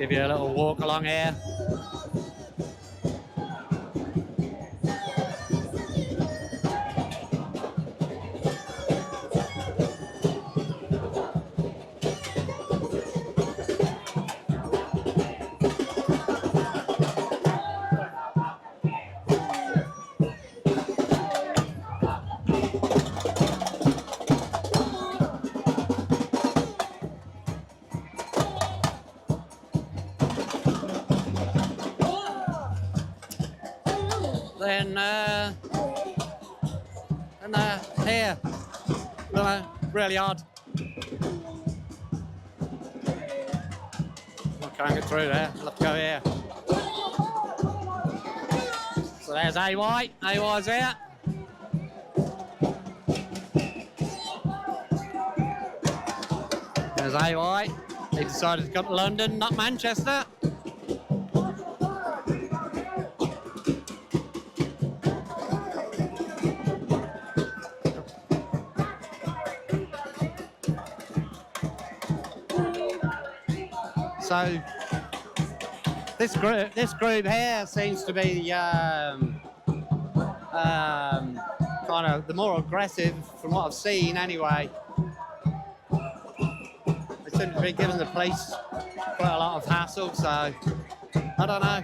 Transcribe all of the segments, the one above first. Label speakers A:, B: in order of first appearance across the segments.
A: Give you a little walk along here. Then here, really hard. I can't get through there. I'll have to go here. So there's AY. AY's here. There's AY. He decided to come to London, not Manchester. So this group here seems to be kind of the more aggressive from what I've seen anyway. They seem to be giving the police quite a lot of hassle, so I don't know.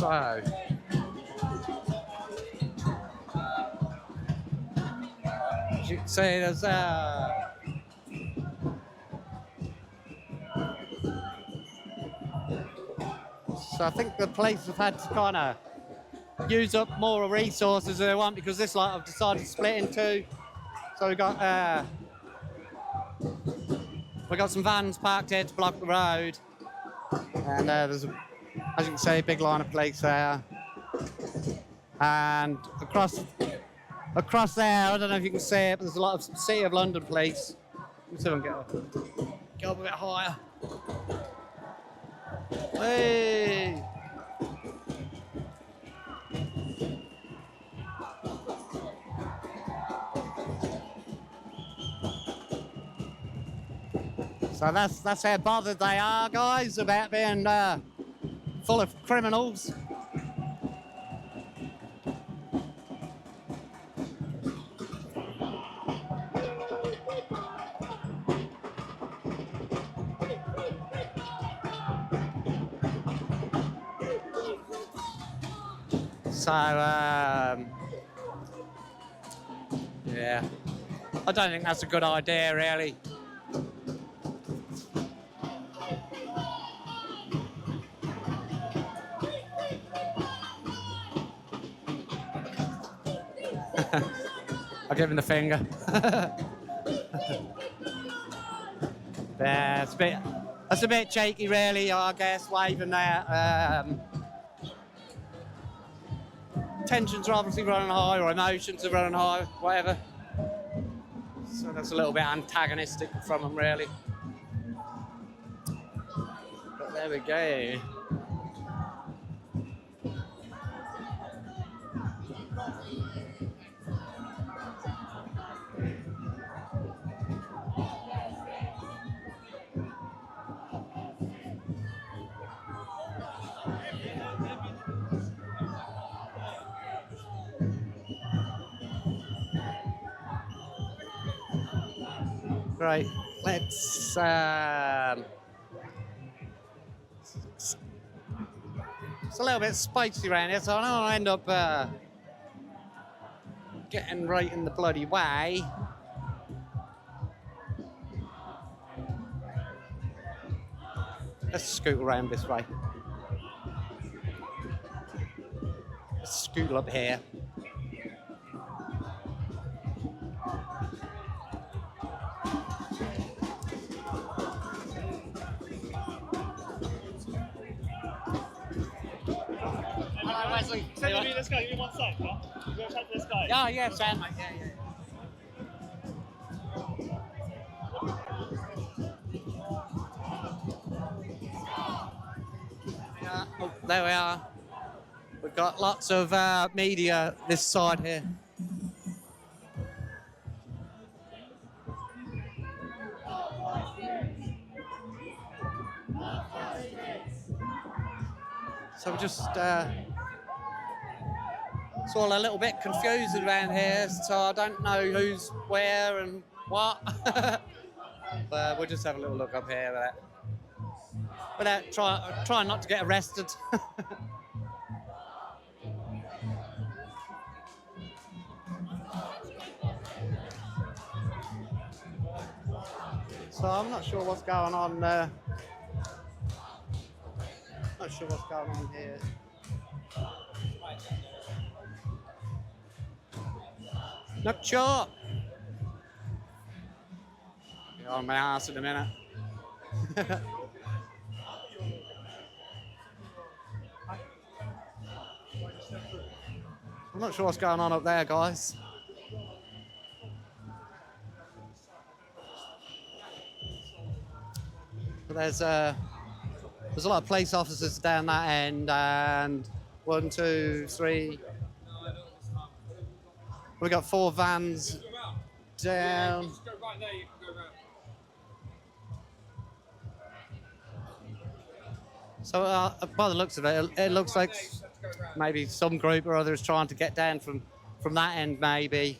A: So, as you can see, there's so I think the police have had to kind of use up more resources than they want because this lot have decided to split in two. So we got some vans parked here to block the road, and there's as you can see, big line of police there, and across there, I don't know if you can see it, but there's a lot of City of London police. Let's see if I can get up a bit higher. Hey! So that's how bothered they are, guys, about being full of criminals. So, yeah, I don't think that's a good idea, really. I'll give him the finger. Yeah, that's a bit cheeky, really, I guess, waving there. Tensions are obviously running high, or emotions are running high, whatever. So that's a little bit antagonistic from them, really. But there we go. Right, let's it's a little bit spicy around here, so I don't want to end up getting right in the bloody way. Let's scoot around this way. Let's scoot up here. Send
B: me this guy. Give me 1 sec. Yeah? You go chat to this guy.
A: Yeah, Sam, mate. Yeah. Oh, there we are. We've got lots of media this side here. So we're just it's all a little bit confused around here, so I don't know who's where and what. But we'll just have a little look up here without trying not to get arrested. So I'm not sure what's going on. Not sure what's going on here. Not sure. Be on my ass in a minute. I'm not sure what's going on up there, guys. But there's a lot of police officers down that end, and 1, 2, 3. We've got 4 vans down.
C: Just go right there, you can go round.
A: So by the looks of it, it looks like maybe some group or other is trying to get down from that end, maybe.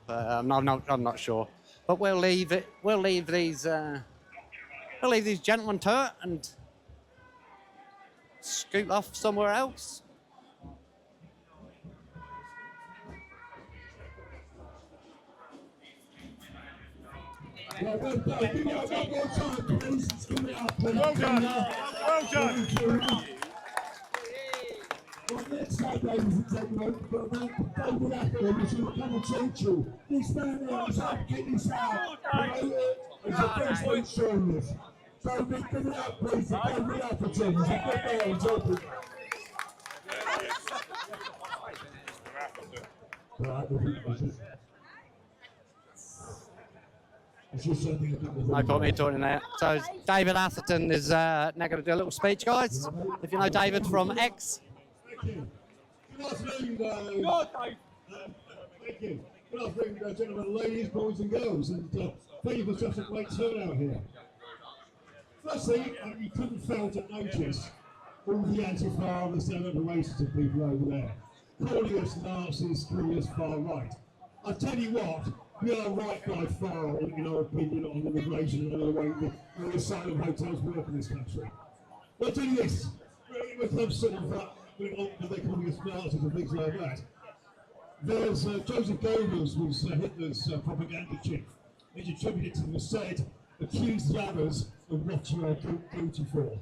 A: But I'm not sure. But we'll leave it. We'll leave these gentlemen to it and scoot off somewhere else.
D: Well done. Well done. Well, next time, ladies and gentlemen, but David Atherton is going to come and teach you. This man here is up, get this out. He's the best one showing this. So give it up, please, to David Atherton. He's a good man, he's open.
A: No point me talking there. So David Atherton is now going to do a little speech, guys. If you know David from X.
D: Thank you. Good afternoon, thank you. Good afternoon, gentlemen, ladies, boys and girls, and thank you for such a great turnout here. Firstly, you couldn't fail to notice all the anti-far and the racist people over there, calling us Nazis, calling us far right. I tell you what, we are right by far in our opinion on immigration and the way the asylum hotels work in this country. We'll do this. We'll have sort of they're calling us Nazis and things like that. There's Joseph Goebbels was Hitler's propaganda chief. He's attributed to the said, accused the others of what you are guilty for.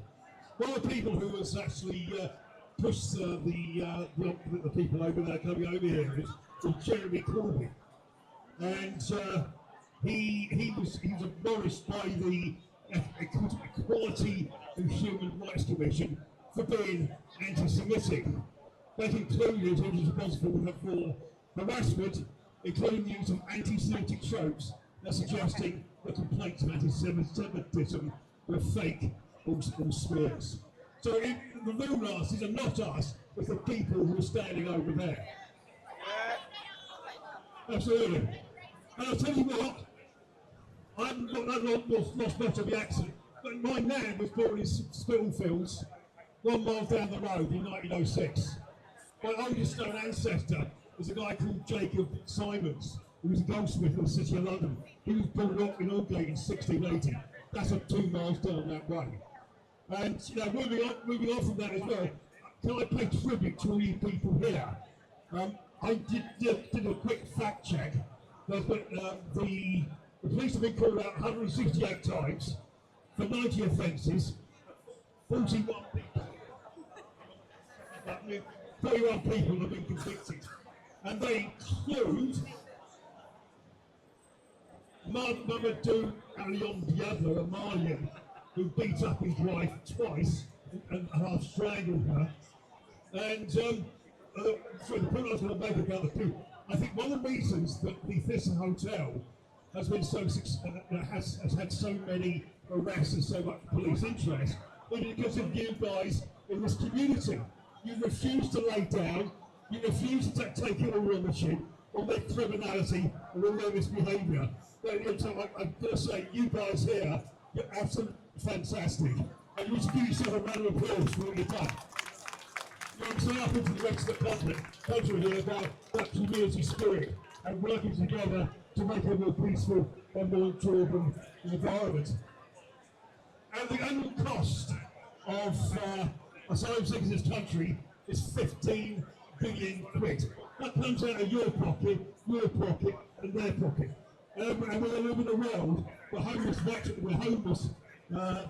D: One of the people who has actually pushed the people over there coming over here is Jeremy Corbyn. And he was abolished by the Equality and Human Rights Commission for being anti-Semitic. That included he was responsible for harassment, including the use of anti-Semitic tropes that suggesting the complaints of anti-Semitism were fake or smears. So the real Nazis are not us, it's the people who are standing over there. Absolutely. And I'll tell you what, I'm not lost much of the accent, but my nan was born in Spitalfields, 1 mile down the road in 1906. My oldest known ancestor was a guy called Jacob Simons, who was a goldsmith in the City of London. He was born up in Aldgate in 1680. That's 2 miles down that way. And moving on from that as well, can I pay tribute to all you people here? I did a quick fact check. The police have been called out 168 times for 90 offences, 41 people have been convicted. And they include Mamadou Alion Diallo, a Malian, who beat up his wife twice and half strangled her. And sorry, the point I was going to make about the food, I think one of the reasons that the Thistle Hotel has been so has had so many arrests and so much police interest is because of you guys in this community. You refuse to lay down, you refuse to take it all on the chin, or make criminality and all this behaviour. So I'm going to say, you guys here, you're absolutely fantastic. And you should give yourself a round of applause for what you've done. I'm so happy to the rest of the country here about that community spirit and working together to make a more peaceful and more enjoyable environment. And the annual cost of asylum seekers in this country is 15 billion quid. That comes out of your pocket, and their pocket. And we're living in a world where homeless veterans are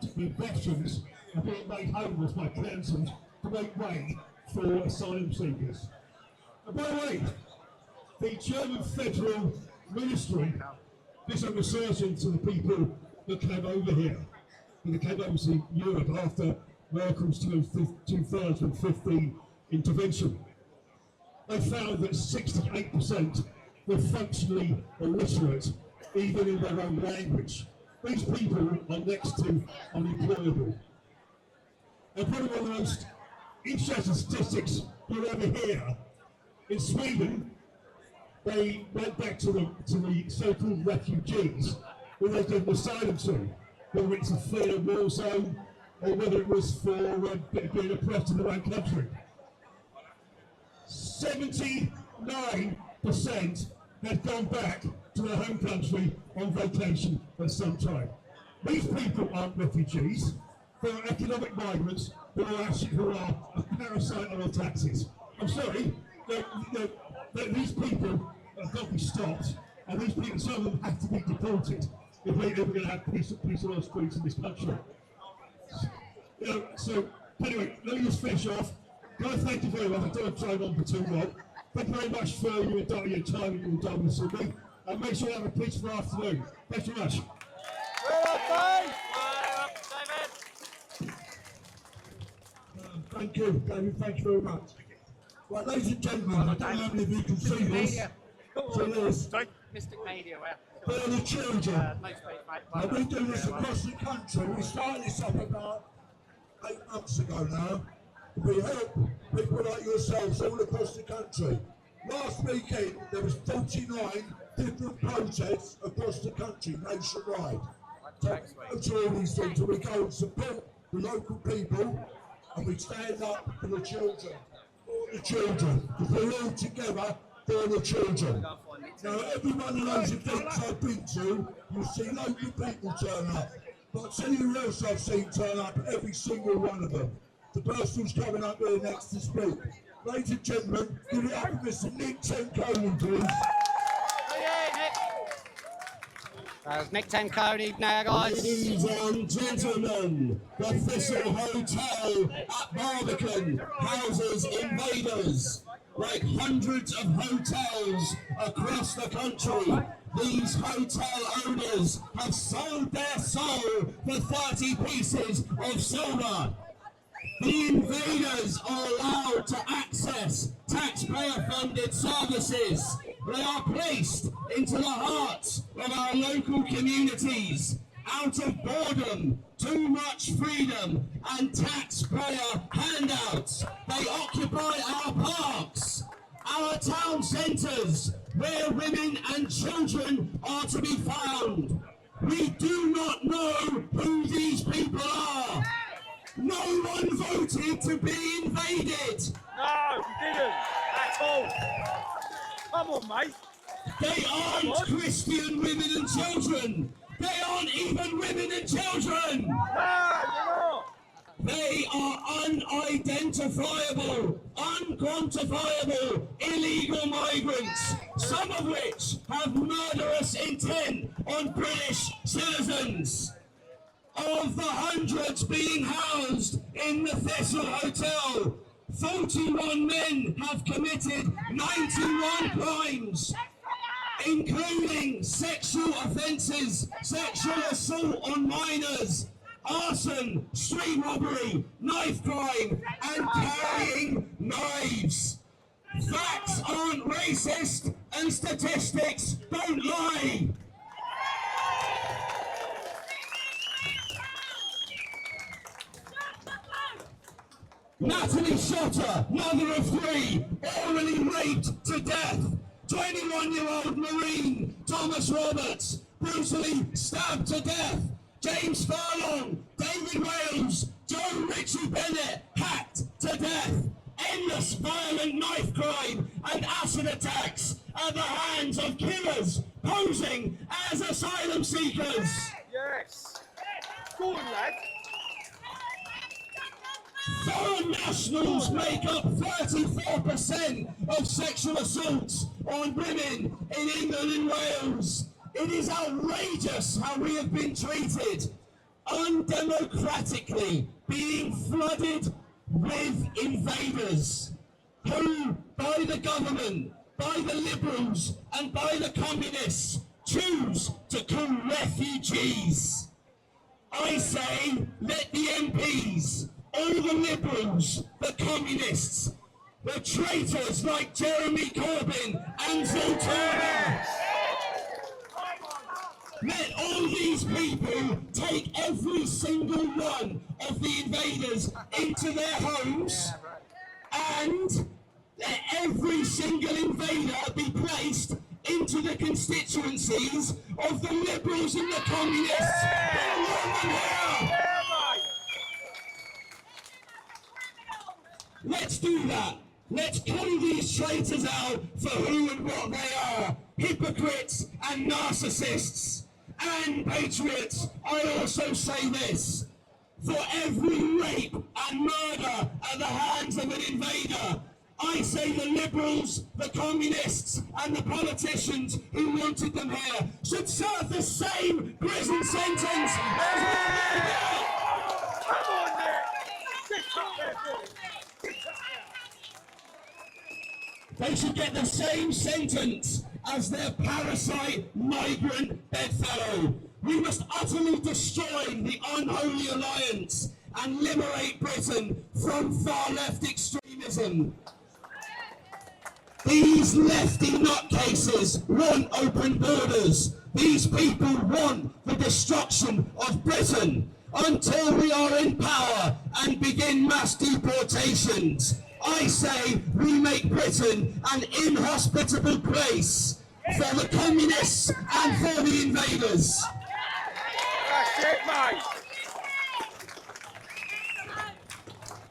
D: being made homeless by councils to make way for asylum seekers. And by the way, the German Federal Ministry did some research into the people that came over here, and they came over to Europe after Merkel's 2015 intervention. They found that 68% were functionally illiterate, even in their own language. These people are next to unemployable. And probably one of the most interesting statistics you'll ever hear, in Sweden, they went back to the so-called refugees who they gave asylum to, whether it's a fear war zone or whether it was for being oppressed in their own country. 79% had gone back to their home country on vacation at some time. These people aren't refugees, they are economic migrants who are a parasite on our taxes. I'm sorry, these people have got to be stopped, and these people, some of them have to be deported if we're ever going to have peace on our streets in this country. So anyway, let me just finish off. Guys, thank you very much. I don't want to drive on for too long. Thank you very much for your time you've done with me. And make sure you have a peaceful afternoon. Thanks very much. Thank you, David. Thank you very much. Right, ladies and gentlemen, I don't know how many of you can see this. So this.
A: Mystic Media,
D: For the children. And we do this across the country. We started this up about 8 months ago now. We help people like yourselves all across the country. Last weekend there was 49 different protests across the country, nationwide. So to all these things, we go and support the local people, and we stand up for the children, because we're all together for the children. Now, every one of those events I've been to, you see local people turn up. But I'll tell you who else I've seen turn up, every single one of them. The person who's coming up here next to speak. Ladies and gentlemen, give it up for Mr. Nick Tenconi, please.
A: That was Nick Tenconi now, guys.
D: Ladies and gentlemen, the Thistle Hotel at Barbican houses invaders. Like hundreds of hotels across the country, these hotel owners have sold their soul for 30 pieces of silver. The invaders are allowed to access taxpayer-funded services. They are placed into the hearts of our local communities out of boredom, too much freedom, and taxpayer handouts. They occupy our parks, our town centres, where women and children are to be found. We do not know who these people are. No one voted to be invaded.
B: No, we didn't at all. Come on, mate.
D: They aren't Christian women and children. They aren't even women and children.
B: No, you're not.
D: They are unidentifiable, unquantifiable, illegal migrants, some of which have murderous intent on British citizens. Of the hundreds being housed in the Thistle Hotel, 41 men have committed 91 crimes, including sexual offences, sexual assault on minors, arson, street robbery, knife crime, and carrying knives. Facts aren't racist and statistics don't lie. Natalie Shotter, mother of 3, orally raped to death. 21-year-old Marine Thomas Roberts, brutally stabbed to death. James Furlong, David Wales, Joe Ritchie Bennett, hacked to death. Endless violent knife crime and acid attacks at the hands of killers posing as asylum seekers.
B: Yes. Go on, lad.
D: Foreign nationals make up 34% of sexual assaults on women in England and Wales. It is outrageous how we have been treated, undemocratically being flooded with invaders who, by the government, by the Liberals and by the Communists, choose to call refugees. I say, let the MPs, all the Liberals, the Communists, the traitors like Jeremy Corbyn and Phil Turner, let all these people take every single one of the invaders into their homes and let every single invader be placed into the constituencies of the Liberals and the Communists who want them here. Let's do that. Let's call these traitors out for who and what they are. Hypocrites and narcissists. And patriots, I also say this. For every rape and murder at the hands of an invader, I say the Liberals, the Communists and the politicians who wanted them here should serve the same prison sentence as all they
B: Come on, Nick. Get up there, boy.
D: They should get the same sentence as their parasite migrant bedfellow. We must utterly destroy the unholy alliance and liberate Britain from far-left extremism. These lefty nutcases want open borders. These people want the destruction of Britain until we are in power and begin mass deportations. I say we make Britain an inhospitable place for the communists and for the invaders.
B: That's it, mate.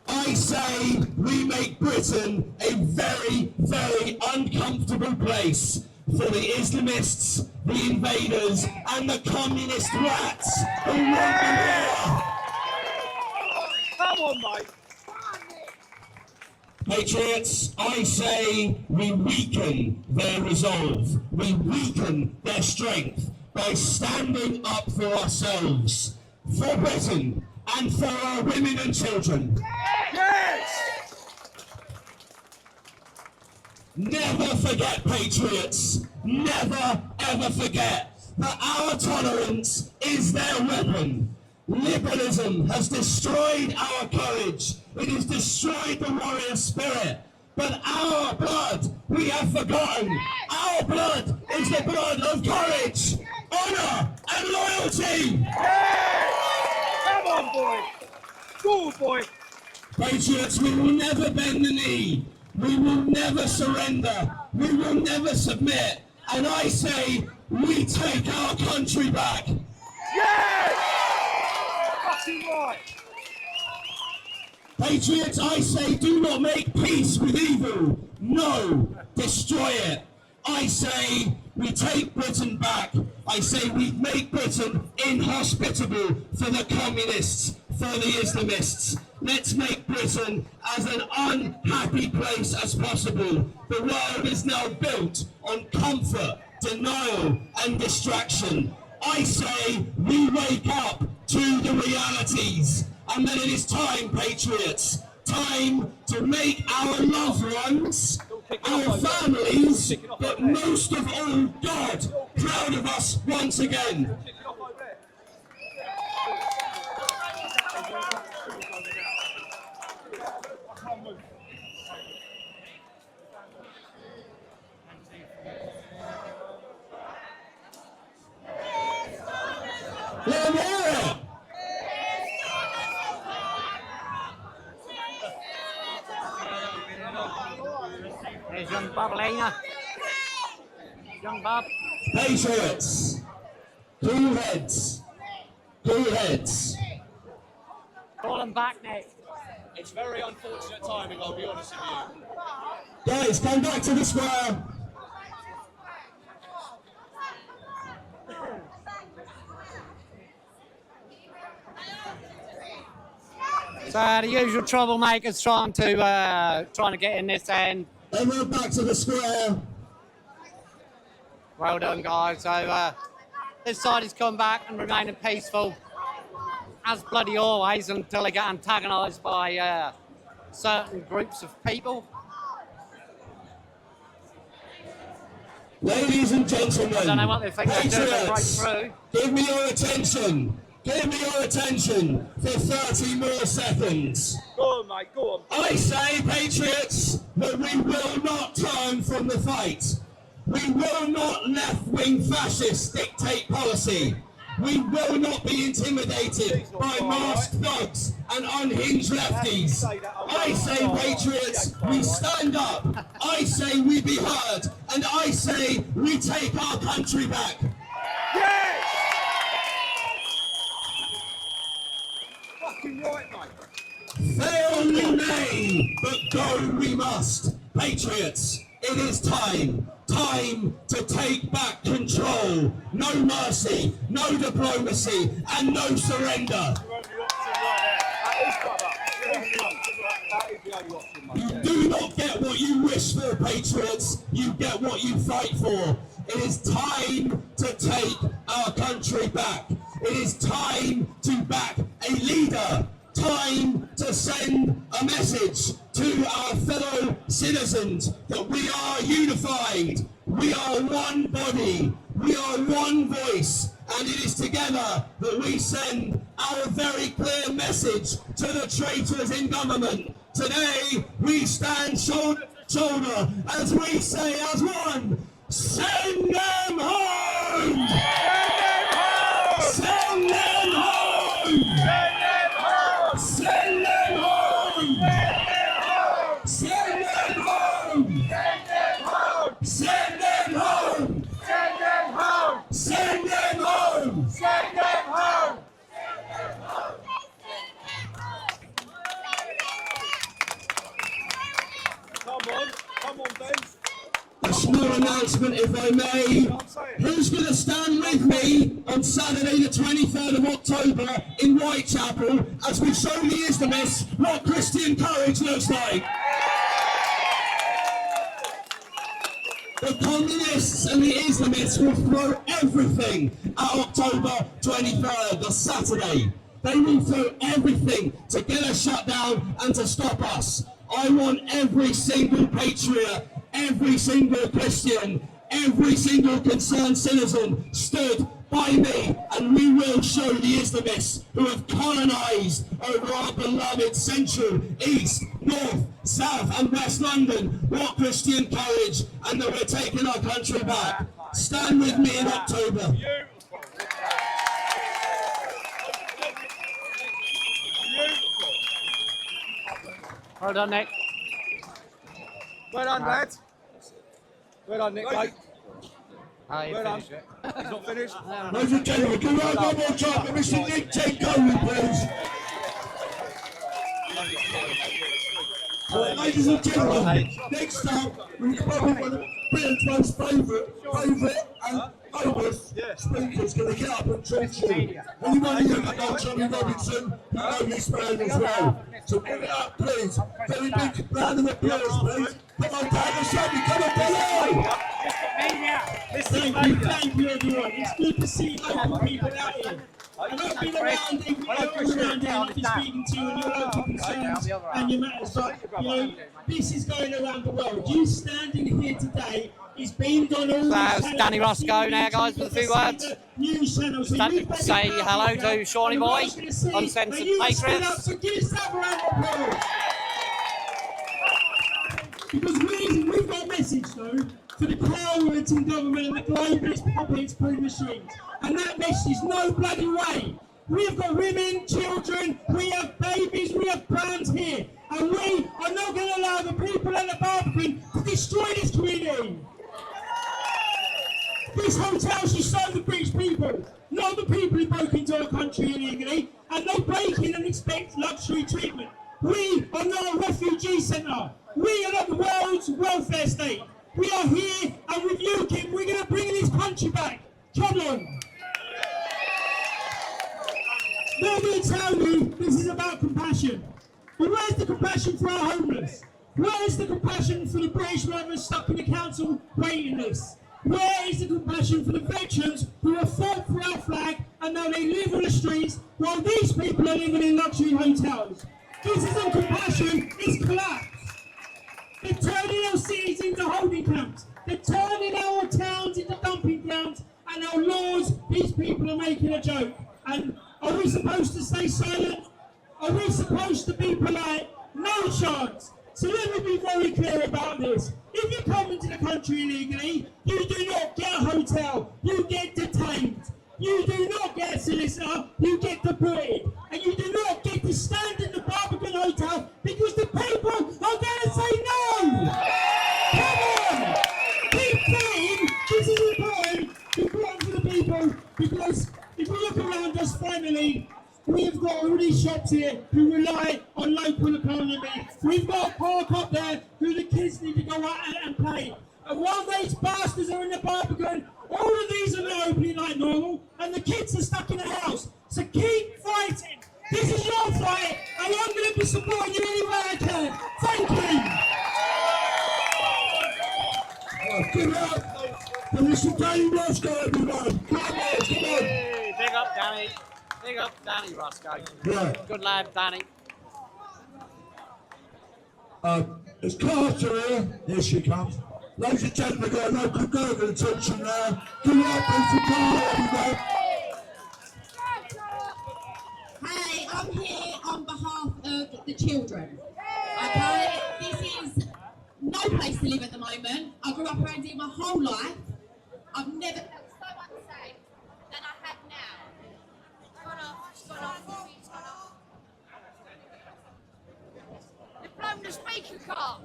D: I say we make Britain a very, very uncomfortable place for the Islamists, the invaders, and the communist rats who want them here.
B: Come on, mate.
D: Patriots, I say we weaken their resolve, we weaken their strength by standing up for ourselves, for Britain, and for our women and children.
B: Yes!
D: Never forget, patriots, never ever forget that our tolerance is their weapon. Liberalism has destroyed our courage. It has destroyed the warrior spirit. But our blood, we have forgotten. Our blood is the blood of courage, honour and loyalty.
B: Yes! Come on, boy. Go, boy.
D: Patriots, we will never bend the knee. We will never surrender. We will never submit. And I say, we take our country back.
B: Yes! Right.
D: Patriots, I say, do not make peace with evil. No, destroy it. I say, we take Britain back. I say, we make Britain inhospitable for the communists, for the Islamists. Let's make Britain as an unhappy place as possible. The world is now built on comfort, denial, and distraction. I say, we wake up to the realities, and then it is time, patriots, time to make our loved ones, our families, but most of all God, proud of us once again. Let them hear it.
A: There's young Bob Lena. Young Bob.
D: Patriots. Cool heads. Cool heads.
A: Call him back, Nick.
B: It's very unfortunate timing, I'll be honest with you.
D: Guys, come back to the square.
A: So the usual troublemakers trying to get in this end.
D: Everyone back to the square.
A: Well done, guys. So this side has come back and remaining peaceful, as bloody always, until they get antagonised by certain groups of people.
D: Ladies and gentlemen,
A: I don't know what they think they're doing to break
D: Patriots,
A: through.
D: give me your attention. Give me your attention for 30 more seconds.
B: Go on, mate, go on.
D: I say, Patriots, that we will not turn from the fight. We will not left-wing fascists dictate policy. We will not be intimidated by masked thugs and unhinged lefties. I say, Patriots, we stand up. I say we be heard. And I say we take our country back.
B: Yes! Fucking right, mate.
D: Fail we may, but go we must. Patriots, it is time. Time to take back control. No mercy, no diplomacy, and no surrender. You do not get what you wish for, Patriots. You get what you fight for. It is time to take our country back. It is time to back a leader. Time to send a message to our fellow citizens that we are unified. We are one body. We are one voice. And it is together that we send our very clear message to the traitors in government. Today, we stand shoulder to shoulder as we say as one, send them home! Send them home! Send them home! Send them home! Send them home!
B: Send them home!
D: Send them home!
B: Send them home! Come on, Ben.
D: A small announcement, if I may. Who's going to stand with me on Saturday the 23rd of October in Whitechapel as we show the Islamists what Christian courage looks like? The communists and the Islamists will throw everything at October 23rd, the Saturday. They will throw everything to get us shut down and to stop us. I want every single patriot, every single Christian, every single concerned citizen stood by me, and we will show the Islamists who have colonised over our beloved central, east, north, south and west London what Christian courage, and that we're taking our country back. Stand with me in October.
A: Well done, Nick.
B: Well done, lad. Well done, Nick, mate.
A: Oh, you
B: Well done.
A: finished it.
B: He's not finished.
D: Ladies and gentlemen, can we have one more time for Mr. Nick Ted Coley, please? Ladies and gentlemen, next up, we've got one of Britain's most favourite and famous speakers going to get up and talk to you. Anyone here that knows Johnny Robinson, you know this man as well. So give it up, please. Very big round of applause, please. Come on, Daniel Shelby, come on, below!
C: Thank you everyone. It's good to see local people out here. And I've been around here, I've been speaking to you and your local concerns and your matters, but you know, this is going around the world. You standing here today is being done all
A: That's Danny Roscoe now, guys, with a few words.
C: News channels.
A: Say hello to Shawnee Boy, Uncensored Patriots.
C: So give yourself a round of applause. Because we've got a message though. for the cowards in government and the globalist puppets pulling the strings. And that message, no bloody way. We have got women, children, we have babies, we have brands here. And we are not going to allow the people at the Barbican to destroy this community. This hotel should serve the British people, not the people who broke into our country illegally, and they break in and expect luxury treatment. We are not a refugee centre. We are not the world's welfare state. We are here, and with you, Kim, we're going to bring this country back. Come on. Now I'm going to tell you, this is about compassion. But where's the compassion for our homeless? Where's the compassion for the British mothers stuck in the council waiting list? Where is the compassion for the veterans who have fought for our flag and now they live on the streets while these people are living in luxury hotels? This isn't compassion, it's collapse. They're turning our cities into holding camps. They're turning our towns into dumping grounds, and our laws, these people are making a joke. And are we supposed to stay silent? Are we supposed to be polite? No chance. So let me be very clear about this. If you come into the country illegally, you do not get a hotel, you get detained. You do not get a solicitor, you get deported. And you do not get to stand in the Barbican Hotel because the people are going to say no! Come on! Keep saying this is important for the people, because if we look around us finally, we've got all these shops here who rely on local economy. We've got a park up there who the kids need to go out and play. And while these bastards are in the Barbican, all of these are not opening like normal, and the kids are stuck in the house. So keep fighting. This is your fight, and I'm going to be supporting you any way I can. Thank you.
D: Give it up for Mr. Danny Roscoe, everyone. Come on.
A: Big up, Danny. Big up, Danny Roscoe.
D: Yeah.
A: Good lad, Danny.
D: Is Carter here? Here she comes. Ladies and gentlemen, we've got a local girl attention now. Give it up for Carter, everyone.
E: Hey, I'm here on behalf of the children. Okay, this is no place to live at the moment. I grew up around here my whole life. I've never felt so unsafe than I have now. It's gone off. They've blown the speaker car.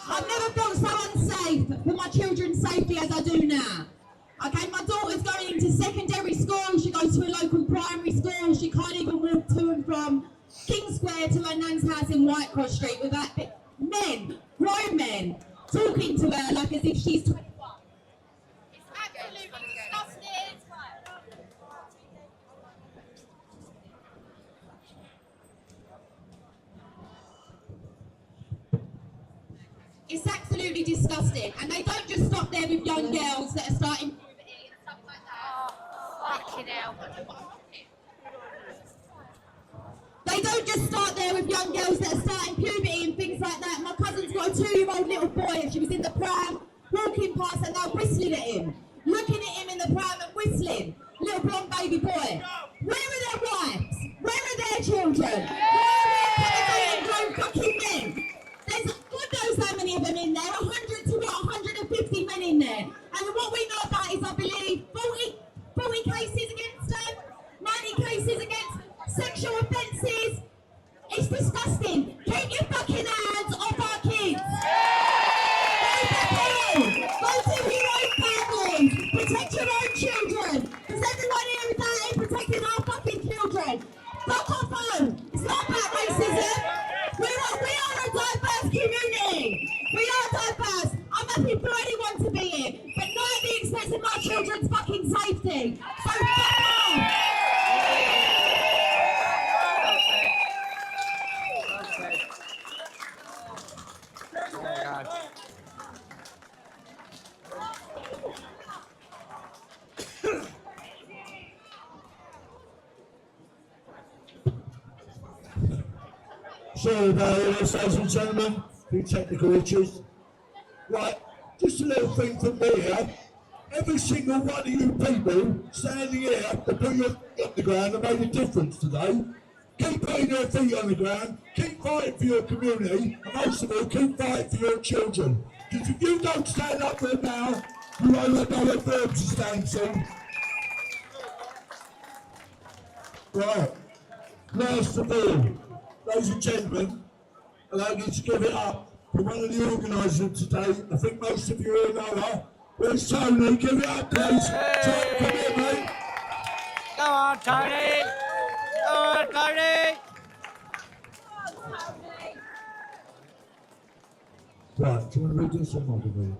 E: I've never felt so unsafe for my children's safety as I do now. Okay, my daughter's going into secondary school, she goes to a local primary school, she can't even walk to and from King Square to her nan's house in Whitecross Street without men, grown men, talking to her like as if she's 21. It's absolutely disgusting. It's absolutely disgusting, and they don't just stop there with young girls that are starting puberty and stuff like that. Fucking hell. They don't just start there with young girls that are starting puberty and things like that. My cousin's got a 2-year-old little boy, and she was in the pram, walking past and now whistling at him. Looking at him in the pram and whistling. Little blonde baby boy. Where are their wives? Where are their children? Where are their grown fucking men? There's God knows how many of them in there, 100 to 150 men in there. And what we know about is, I believe, 40 cases against them, 90 cases against sexual offences. It's disgusting. Keep your fucking hands off our kids. Go to your own families. Protect your own children. Because everyone here is out here protecting our fucking children. Fuck off home. It's not about racism. We are a diverse community. We are diverse. I'm happy for anyone to be here, but not at the expense of my children's fucking safety. So fuck off.
D: Sorry about all this, ladies and gentlemen. A few technical issues. Right, just a little thing from me here. Every single one of you people standing here to put your foot on the ground have made a difference today. Keep putting your feet on the ground, keep fighting for your community, and most of all, keep fighting for your children. Because if you don't stand up for them now, you won't let no one for them to stand soon. Right, last of all, ladies and gentlemen, allow me to give it up to one of the organisers today. I think most of you all know her. Where's Tony? Give it up, please. Tony, come here, mate.
A: Go on, Tony! Go on, Tony!
D: Right, do you want to read this one, Margaret?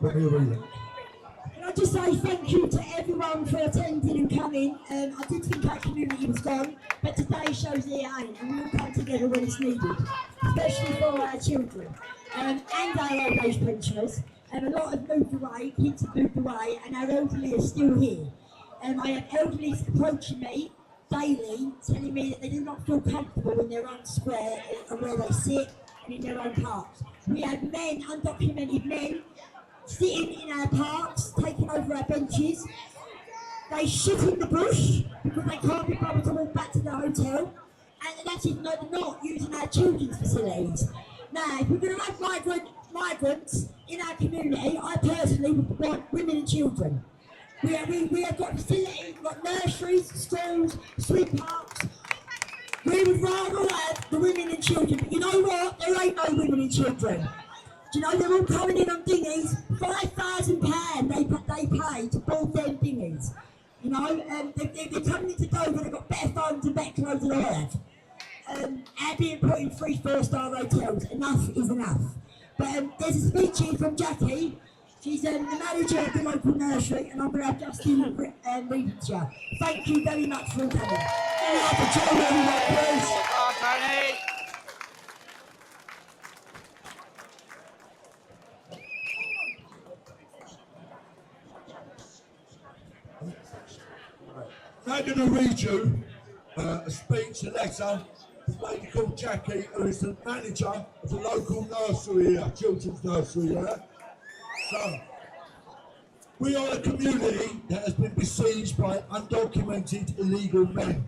D: Let me read it.
E: Can I just say thank you to everyone for attending and coming. I did think our community was gone, but today shows it ain't, and we all come together when it's needed, especially for our children and our old age pensioners. A lot have moved away, kids have moved away, and our elderly are still here. I have elderly approaching me daily, telling me that they do not feel comfortable in their own square and where they sit and in their own parks. We have men, undocumented men, sitting in our parks, taking over our benches. They shit in the bush because they can't be bothered to walk back to the hotel. And that is not using our children's facilities. Now, if we're going to have migrants in our community, I personally would want women and children. We have got facilities, we've got nurseries, schools, swim parks. We would rather have the women and children. But you know what? There ain't no women and children. Do you know they're all coming in on dinghies? £5,000 they pay to board them dinghies. You know, they're coming into Dover, they've got better phones and better clothes than I have. And being put in 3 4-star hotels. Enough is enough. But there's a speech here from Jackie. She's the manager of the local nursery, and I'm going to have Justin read it to you. Thank you very much for coming.
D: I'm going to read you a speech, a letter from a lady called Jackie, who is the manager of the local nursery here, children's nursery here. So, we are a community that has been besieged by undocumented illegal men.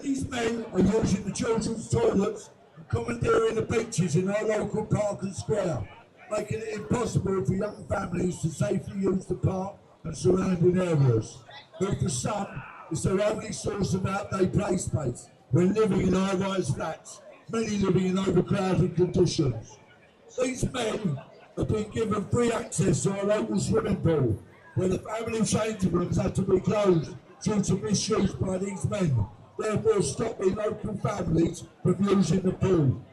D: These men are using the children's toilets and commandeering the beaches in our local park and square, making it impossible for young families to safely use the park and surrounding areas. But for some, it's their only source of outday play space when living in high-rise flats, many living in overcrowded conditions. These men have been given free access to our local swimming pool, where the family changing rooms had to be closed due to misuse by these men, therefore stopping local families from using the pool.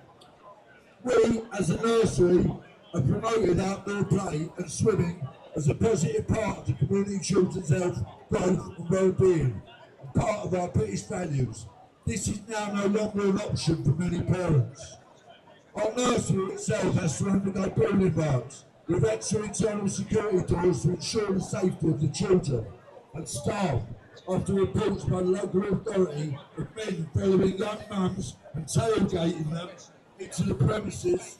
D: We, as a nursery, have promoted outdoor play and swimming as a positive part of the community children's health, growth and well-being, and part of our British values. This is now no longer an option for many parents. Our nursery itself has to undergo building works with extra internal security doors to ensure the safety of the children and staff, after reports by the local authority of men following young mums and tailgating them into the premises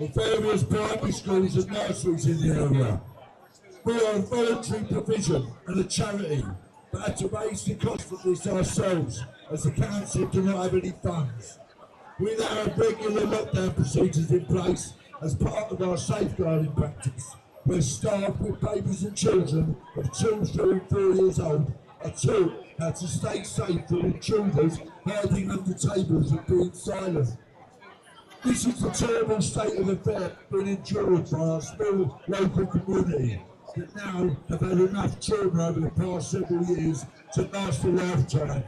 D: of various primary schools and nurseries in the area. We are a voluntary provision and a charity, but had to raise the cost of this ourselves as the council do not have any funds. We now have regular lockdown procedures in place as part of our safeguarding practice, where staff with babies and children of 2, 3 and 4 years old are taught how to stay safe from intruders hiding under tables and being silent. This is the terrible state of affairs being endured by our small local community that now have had enough trauma over the past several years to last a lifetime.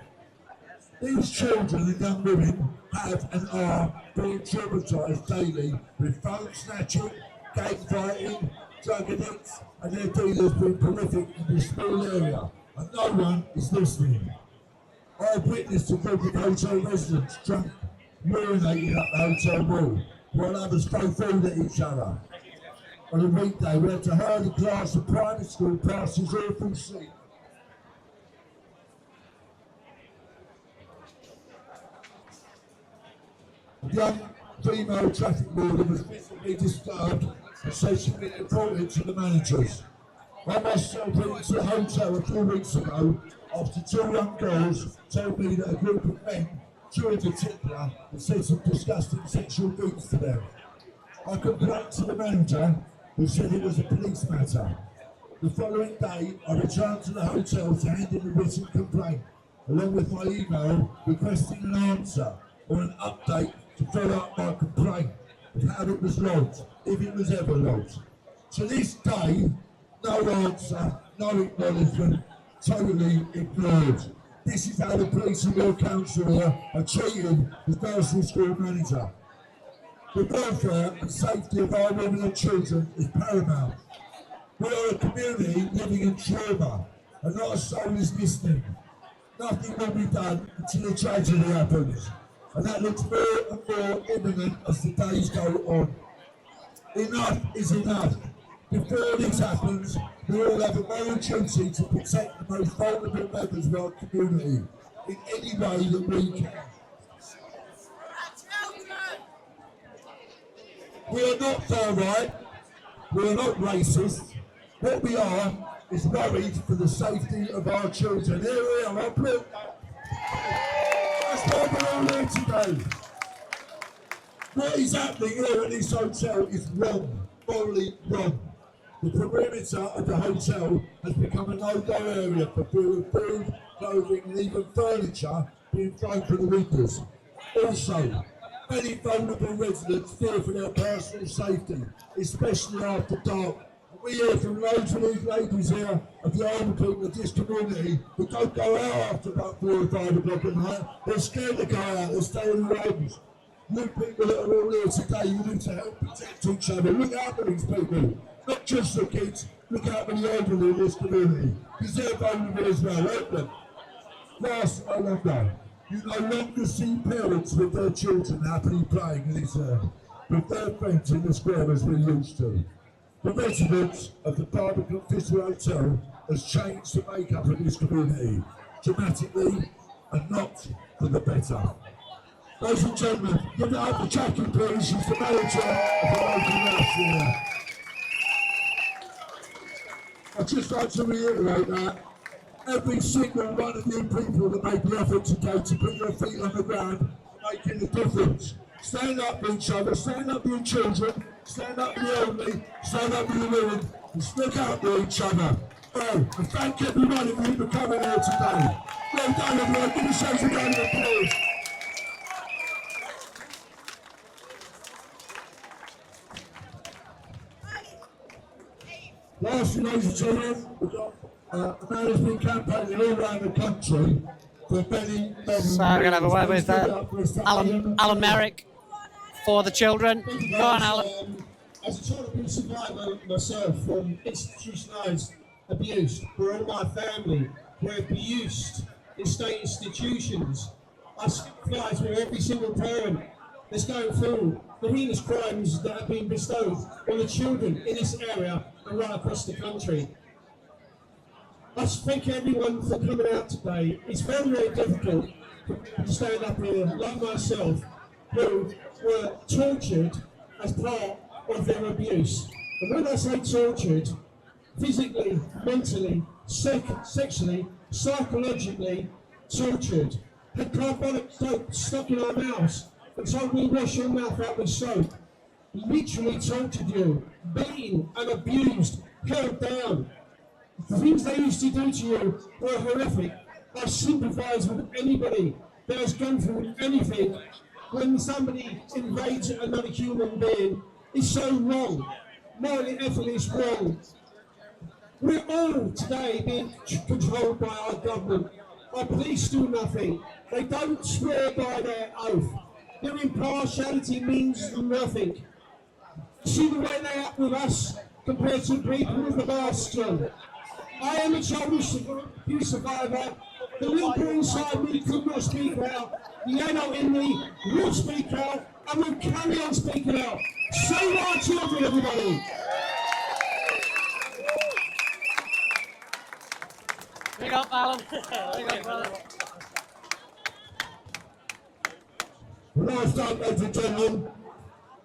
D: These children and young women have and are being traumatised daily with phone snatching, gang fighting, drug addicts and their dealers being prolific in this small area, and no one is listening. I have witnessed a group of hotel residents drunk, urinating up the hotel wall, while others throw food at each other. On a weekday, we had to hurl a class of primary school past this awful scene. A young female traffic warden was visibly disturbed and said she'd been reported to the managers. I myself went to a hotel a few weeks ago after 2 young girls told me that a group of men, 2 in particular, had said some disgusting sexual things to them. I complained to the manager, who said it was a police matter. The following day, I returned to the hotel to hand in a written complaint, along with my email requesting an answer or an update to follow up my complaint of how it was lodged, if it was ever lodged. To this day, no answer, no acknowledgement, totally ignored. This is how the police and your council here are treating the nursery school manager. The welfare and safety of our women and children is paramount. We are a community living in trauma, and not a soul is listening. Nothing will be done until a tragedy happens, and that looks more and more imminent as the days go on. Enough is enough. Before this happens, we all have a moral duty to protect the most vulnerable members of our community in any way that we can. We are not far right, we are not racist. What we are is worried for the safety of our children. Here we are, look. That's why we're all here today. What is happening here at this hotel is wrong, morally wrong. The perimeter of the hotel has become a no-go area for food, clothing and even furniture being thrown through the windows. Also, many vulnerable residents fear for their personal safety, especially after dark. We hear from loads of these ladies here of the older people of this community who don't go out after about 4 or 5 o'clock at night. They're scared to go out, they stay in the homes. You people that are all here today, you need to help protect each other. Look out for these people, not just the kids, look out for the elderly in this community, because they're vulnerable as well, aren't they? Last no longer, you no longer see parents with their children happily playing with their friends in the square as we used to. The residents of the Barbican Thistle Hotel has changed the makeup of this community dramatically and not for the better. Ladies and gentlemen, give it up for Jackie, please. She's the manager of the local nursery here. I'd just like to reiterate that every single one of you people that made the effort today to put your feet on the ground are making a difference. Stand up for each other, stand up for your children, stand up for the elderly, stand up for the women, and stick out for each other. Oh, and thank every one of you for coming here today. Well done, everyone. Give yourselves a round of applause. Lastly, ladies and gentlemen, we've got a man who's been campaigning all around the country for many
A: So we're going to have a word with Alan Merrick for the children. Go on, Alan.
C: As a child abuse survivor myself from institutionalised abuse, where all my family were abused in state institutions, I sympathise with every single parent that's going through the heinous crimes that have been bestowed on the children in this area and right across the country. I thank everyone for coming out today. It's very, very difficult to stand up here like myself, who were tortured as part of their abuse. And when I say tortured, physically, mentally, sexually, psychologically tortured, had carbolic soap stuck in our mouths and told me wash your mouth out with soap. Literally tortured you, beaten and abused, held down. The things they used to do to you were horrific. I sympathise with anybody that has gone through anything. When somebody invades another human being, it's so wrong. Morally, ethically, it's wrong. We're all today being controlled by our government. Our police do nothing. They don't swear by their oath. Their impartiality means nothing. See the way they act with us compared to people with the masks on. I am a child abuse survivor. The little boy inside me could not speak out. The adult in me will speak out and will carry on speaking out. Save our children, everybody.
A: Big up, Alan. Big up, brother.
D: Well, last time, ladies and gentlemen,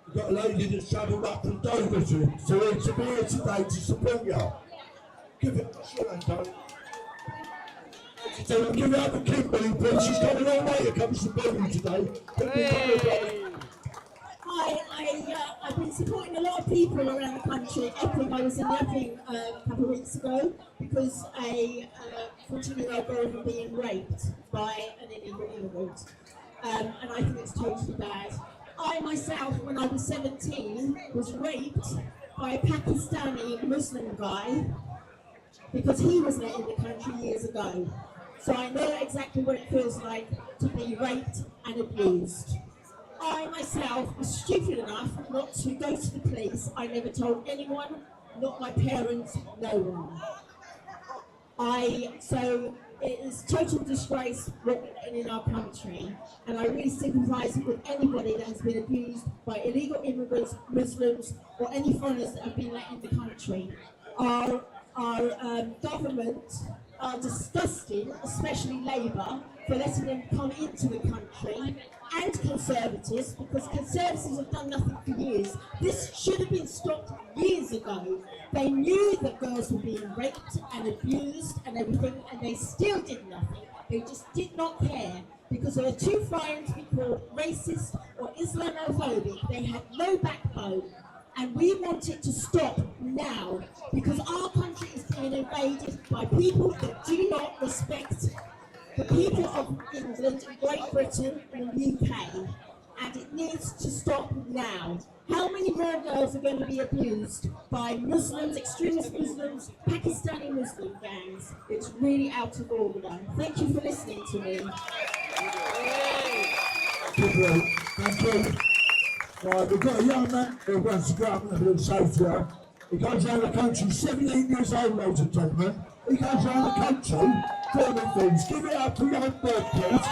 D: we've got a lady that's travelled up from Dover to be here today to support you. Give it, sure, Antonio. So we'll give it up to Kimberly, please. She's coming all later, comes to Birmingham today.
E: I've been supporting a lot of people around the country. Epping, I was in Epping a couple of weeks ago because a 14-year-old girl had been raped by an illegal immigrant. And I think it's totally bad. I myself, when I was 17, was raped by a Pakistani Muslim guy because he was let in the country years ago. So I know exactly what it feels like to be raped and abused. I myself was stupid enough not to go to the police. I never told anyone, not my parents, no one. So it is total disgrace in our country, and I really sympathise with anybody that has been abused by illegal immigrants, Muslims, or any foreigners that have been let in the country. Our government are disgusting, especially Labour, for letting them come into the country, and Conservatives, because Conservatives have done nothing for years. This should have been stopped years ago. They knew that girls were being raped and abused and everything, and they still did nothing. They just did not care, because they were too frightened to be called racist or Islamophobic. They had no backbone. And we want it to stop now, because our country is being invaded by people that do not respect the people of England, Great Britain and the UK, and it needs to stop now. How many more girls are going to be abused by Muslims, extremist Muslims, Pakistani Muslim gangs? It's really out of order. Thank you for listening to me.
D: Thank you. Right, we've got a young man who wants to go up and live safely. He goes around the country, 17 years old, ladies and gentlemen. He goes around the country filming things. Give it up to young Bob, please.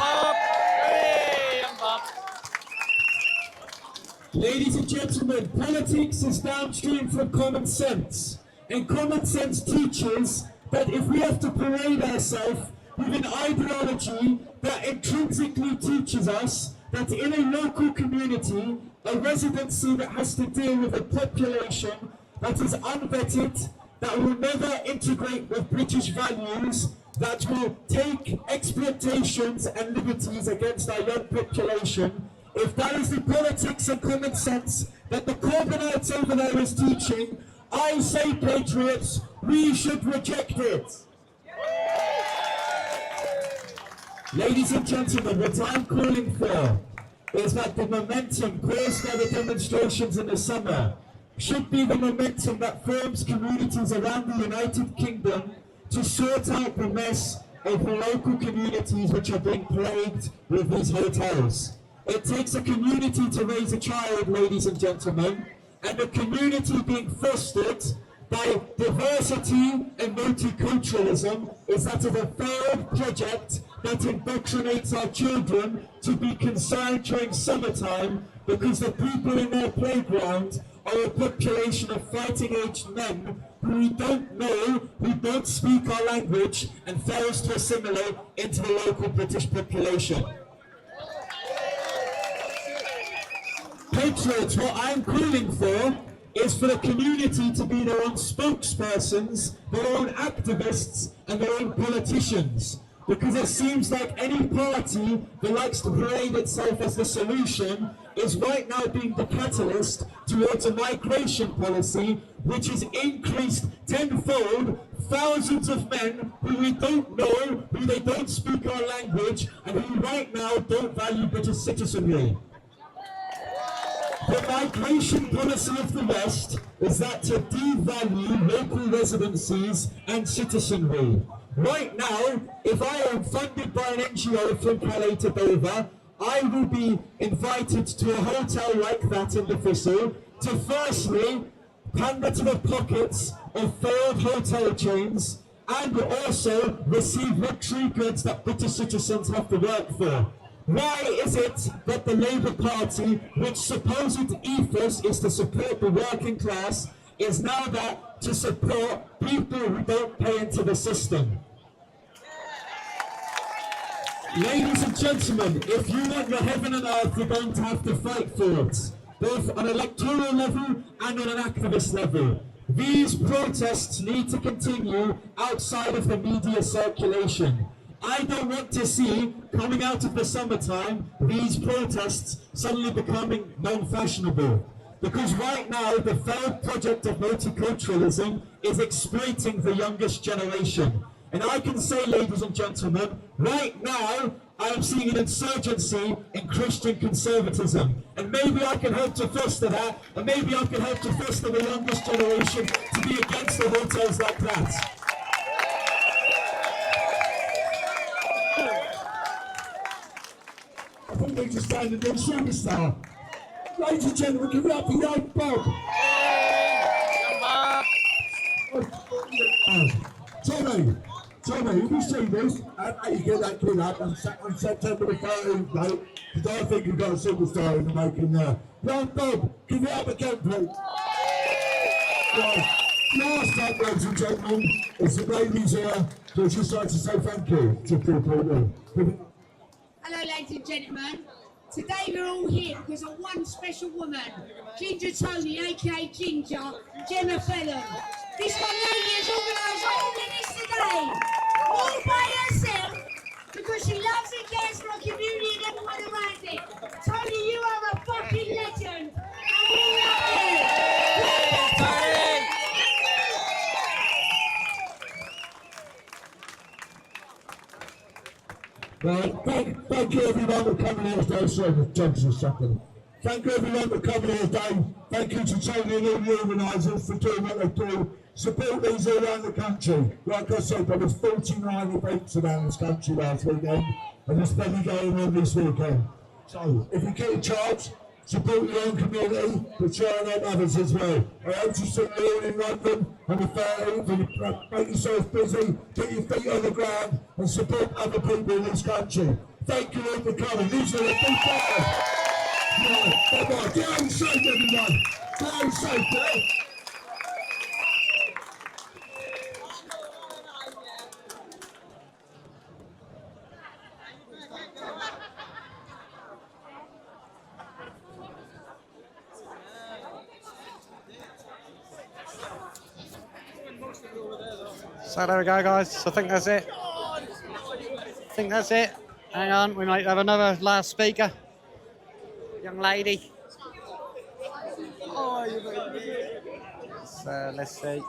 C: Ladies and gentlemen, politics is downstream from common sense. And common sense teaches that if we have to parade ourselves with an ideology that intrinsically teaches us that in a local community, a residency that has to deal with a population that is unvetted, that will never integrate with British values, that will take exploitations and liberties against our young population, if that is the politics and common sense that the Corbynites over there is teaching, I say, Patriots, we should reject it. Ladies and gentlemen, what I'm calling for is that the momentum caused by the demonstrations in the summer should be the momentum that forms communities around the United Kingdom to sort out the mess of the local communities which are being plagued with these hotels. It takes a community to raise a child, ladies and gentlemen, and a community being fostered by diversity and multiculturalism is that of a failed project that indoctrinates our children to be concerned during summertime because the people in their playground are a population of fighting-aged men who we don't know, who don't speak our language and fails to assimilate into the local British population. Patriots, what I'm calling for is for the community to be their own spokespersons, their own activists and their own politicians. Because it seems like any party that likes to parade itself as the solution is right now being the catalyst towards a migration policy which has increased tenfold thousands of men who we don't know, who they don't speak our language, and who right now don't value British citizenry. The migration policy of the West is that to devalue local residencies and citizenry. Right now, if I am funded by an NGO from Calais to Dover, I will be invited to a hotel like that in the Thistle to firstly pander to the pockets of failed hotel chains and also receive luxury goods that British citizens have to work for. Why is it that the Labour Party, which supposed ethos is to support the working class, is now that to support people who don't pay into the system? Ladies and gentlemen, if you want your heaven and earth, you're going to have to fight for it, both on an electoral level and on an activist level. These protests need to continue outside of the media circulation. I don't want to see, coming out of the summertime, these protests suddenly becoming non-fashionable. Because right now, the failed project of multiculturalism is exploiting the youngest generation. And I can say, ladies and gentlemen, right now, I am seeing an insurgency in Christian conservatism. And maybe I can help to foster that, and maybe I can help to foster the youngest generation to be against the hotels like that.
D: I think they just signed a new superstar. Ladies and gentlemen, give it up for young Bob. Tommy, if you see this, how you get that kid up on September the 13th, mate, because I think you've got a superstar in the making there. Young Bob, give it up again, please. Last up, ladies and gentlemen, is the ladies here, so I'd just like to say thank you to people.
E: Hello, ladies and gentlemen. Today we're all here because of one special woman, Ginger Tony, aka Ginger, Gemma Fellon. This one lady has organised all of this today, all by herself, because she loves and cares for her community and everyone around it. Tony, you are a fucking legend, and we love you. Tony!
D: Right, thank you everyone for coming here today. Sorry, James a second. Thank you everyone for coming here today. Thank you to Tony and all the organisers for doing what they do. Support these all around the country. Like I said, there was 49 events around this country last weekend, and there's plenty going on this weekend. So, if you get a chance, support your own community, but try and help others as well. I hope to see you all in London on the 13th, and make yourself busy, get your feet on the ground, and support other people in this country. Thank you all for coming. These are the big guys. Right, bye-bye. Get home safe, everyone. Get home safe, boy.
A: So there we go, guys. I think that's it. Hang on, we might have another last speaker. Young lady. So let's see.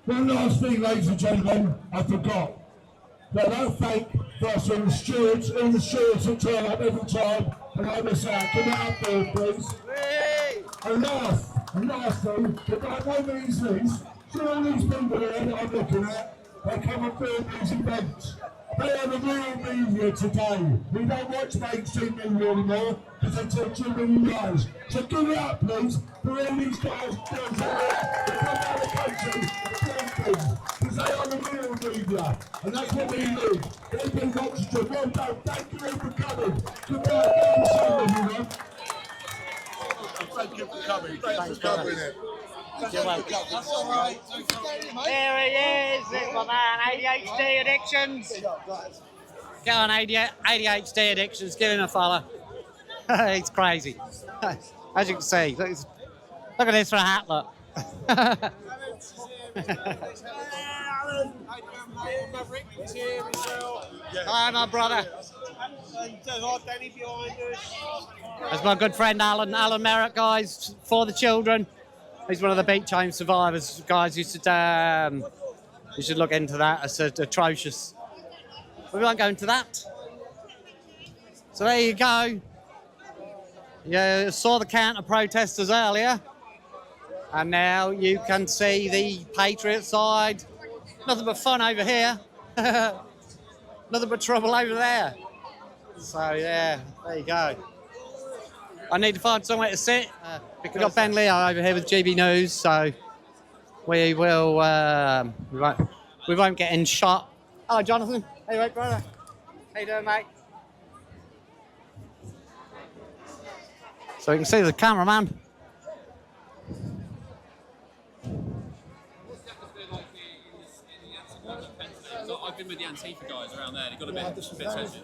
D: One last thing, ladies and gentlemen, I forgot. But I thank first all the stewards that turn up every time, and I miss out. Give it up there, please. And lastly, but by no means least, see all these people here that I'm looking at, they come and film these events. They are the real media today. We don't watch mainstream media anymore because they tell too many lies. So give it up, please, for all these guys and girls that come out of the country and film things. Because they are the real media, and that's what we need. They've been oxygen. Well done. Thank you all for coming. Goodbye. Thank you, everyone.
F: Thank you for coming. Thanks for covering it.
A: You're welcome. There he is, this my man, ADHD Addictions. Go on, ADHD Addictions, give him a follow. He's crazy. As you can see, look at this for a hat, look. Hi, my brother. That's my good friend Alan Merritt, guys, for the children. He's one of the beach home survivors, guys. You should look into that. It's atrocious. But we won't go into that. So there you go. You saw the counter protesters earlier, and now you can see the Patriot side. Nothing but fun over here. Nothing but trouble over there. So yeah, there you go. I need to find somewhere to sit. We've got Ben Leo over here with GB News, so we will. We won't get in shot. Oh, Jonathan. Hey, mate, brother. How you doing, mate? So you can see the cameraman.
G: I've been with the Antifa guys around there. They've got a bit tension.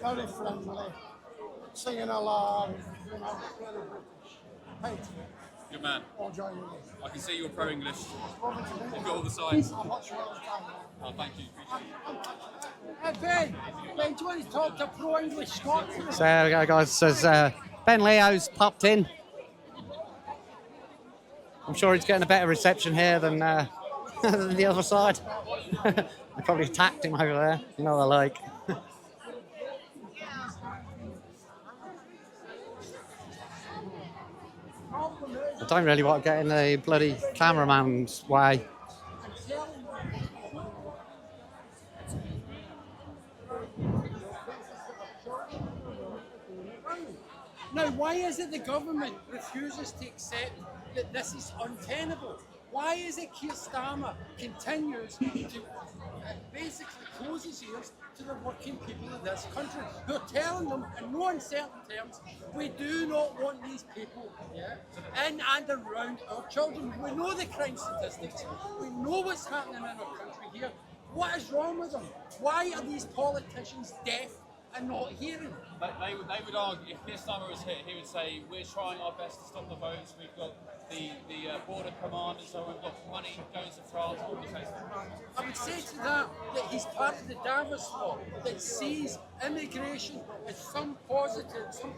F: singing along, you know, very British. Patriotic.
G: Good man.
F: All joining in.
G: I can see you're pro-English.
F: Lovely to meet
G: You've
F: you.
G: got all the signs.
F: I'll watch you all the time.
G: Oh, thank you. Appreciate it.
B: Hey, Ben, do you want to talk to pro-English Scots?
A: So there we go, guys. Says Ben Leo's popped in. I'm sure he's getting a better reception here than, than the other side. They probably attacked him over there. You know what they're like. I don't really want to get in the bloody cameraman's way.
B: Now, why is it the government refuses to accept that this is untenable? Why is it Keir Starmer continues to basically close his ears to the working people of this country? They're telling them in no uncertain terms, we do not want these people in and around our children. We know the crime statistics. We know what's happening in our country here. What is wrong with them? Why are these politicians deaf and not hearing?
G: They would argue, if Keir Starmer was here, he would say, we're trying our best to stop the votes, we've got the border command and so on, we've got money going to France, all these things.
B: I would say to that he's part of the Davos law that sees immigration as some type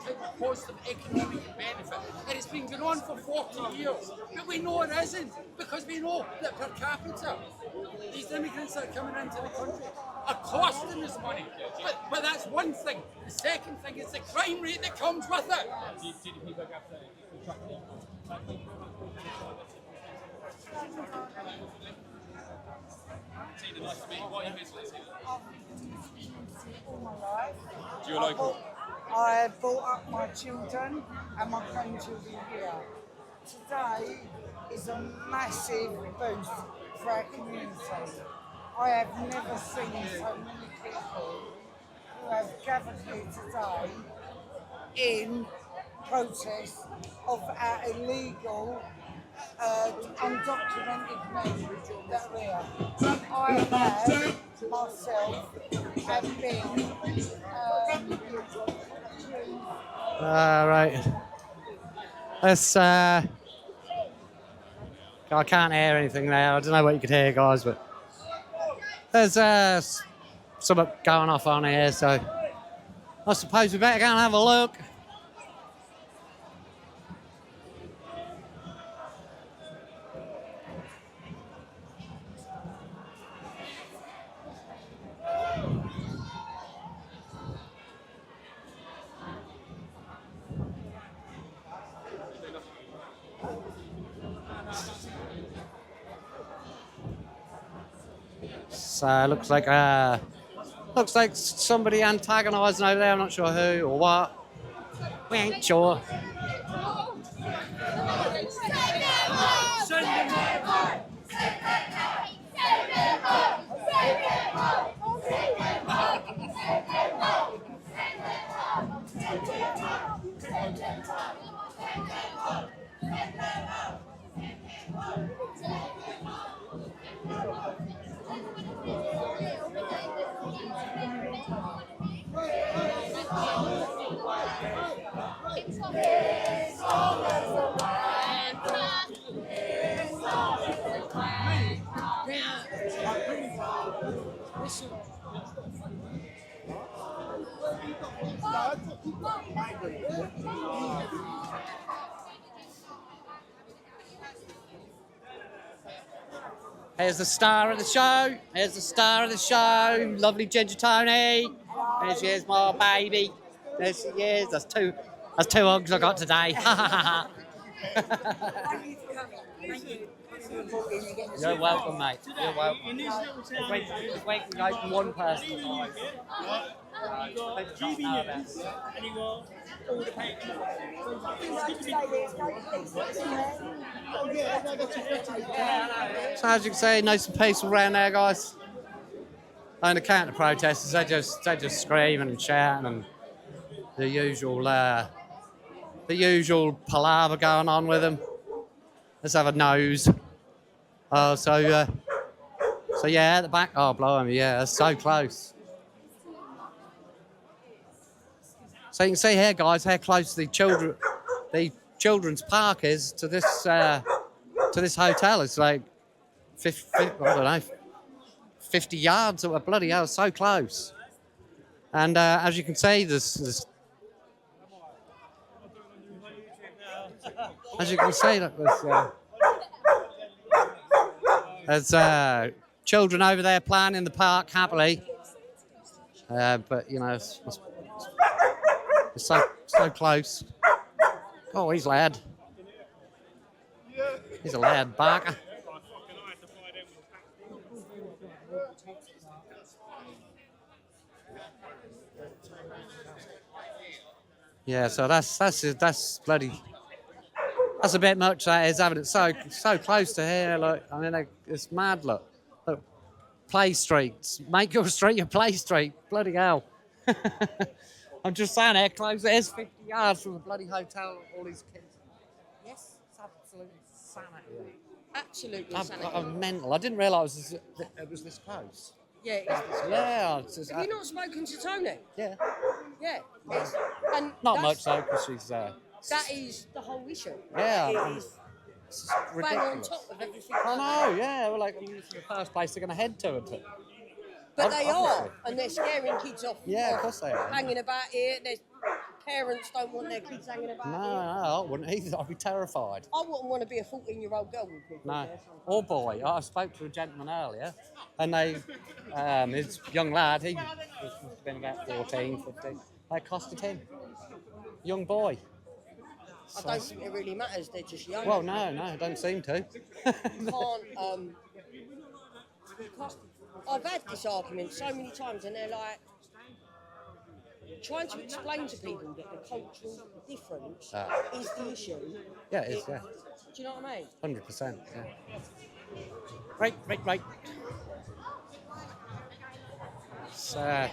B: of positive economic benefit. And it's been going on for 40 years. But we know it isn't, because we know that per capita, these immigrants that are coming into the country are costing us money. But that's one thing. The second thing is the crime rate that comes with it.
G: GDP per capita. Tina, nice to meet you. Why are you here today, Tina?
H: All my life.
G: So you're local?
H: I brought up my children and my grandchildren here. Today is a massive boost for our community. I have never seen so many people who have gathered here today in protest of our illegal undocumented men that are here. I have myself have been
A: Right. Let's. I can't hear anything there. I don't know what you could hear, guys, but there's something going off on here, so I suppose we better go and have a look. So looks like somebody antagonising over there. I'm not sure who or what. We ain't sure. Here's the star of the show. Here's the star of the show. Lovely Ginger Tony. There she is, my baby. There she is. That's two hugs I got today. You're welcome, mate. You're welcome. Just wait to open one person's eyes.
C: You got GB News and you got all the papers.
A: So as you can see, nice and peaceful around there, guys. And the counter protesters, they just screaming and shouting and the usual palaver going on with them. Let's have a nose. Oh, so yeah, at the back. Oh, blimey, yeah, that's so close. So you can see here, guys, how close the children's park is to this hotel. It's like 50, I don't know, 50 yards or bloody hell, so close. And as you can see, as you can see, look, there's children over there playing in the park happily. But you know, it's so close. Oh, he's loud. He's a loud barker. Yeah, so that's bloody. That's a bit much. That is having it so close to here. Look, I mean, it's mad. Look, play streets. Make your street your play street. Bloody hell. I'm just saying, how close it is. 50 yards from the bloody hotel. All these kids. Yes, it's absolutely sanity.
I: Absolutely
A: I'm mental. I didn't realise it was this close.
I: Yeah.
A: Yeah.
I: Have you not spoken to Tony?
A: Yeah.
I: Yeah. And
A: Not much though, because she's.
I: That is the whole issue.
A: Yeah.
I: It is bang on
A: Ridiculous.
I: top of everything.
A: I know. Yeah. Well, like, this is the first place they're going to head to.
I: But they
A: Obviously.
I: are, and they're scaring kids off.
A: Yeah, of course they are.
I: Hanging about here. Their parents don't want their kids hanging about
A: No,
I: here.
A: I wouldn't either. I'd be terrified.
I: I wouldn't want to be a 14-year-old girl with people.
A: No.
I: there.
A: Or boy. I spoke to a gentleman earlier, and his young lad, he must have been about 14, 15. They accosted him. Young boy.
I: I don't think it really matters. They're just young.
A: Well, no, it don't seem to.
I: I've had this argument so many times, and they're like trying to explain to people that the cultural difference is the issue.
A: Yeah, it is, yeah.
I: Do you know what I mean?
A: 100%, yeah. Right. It's a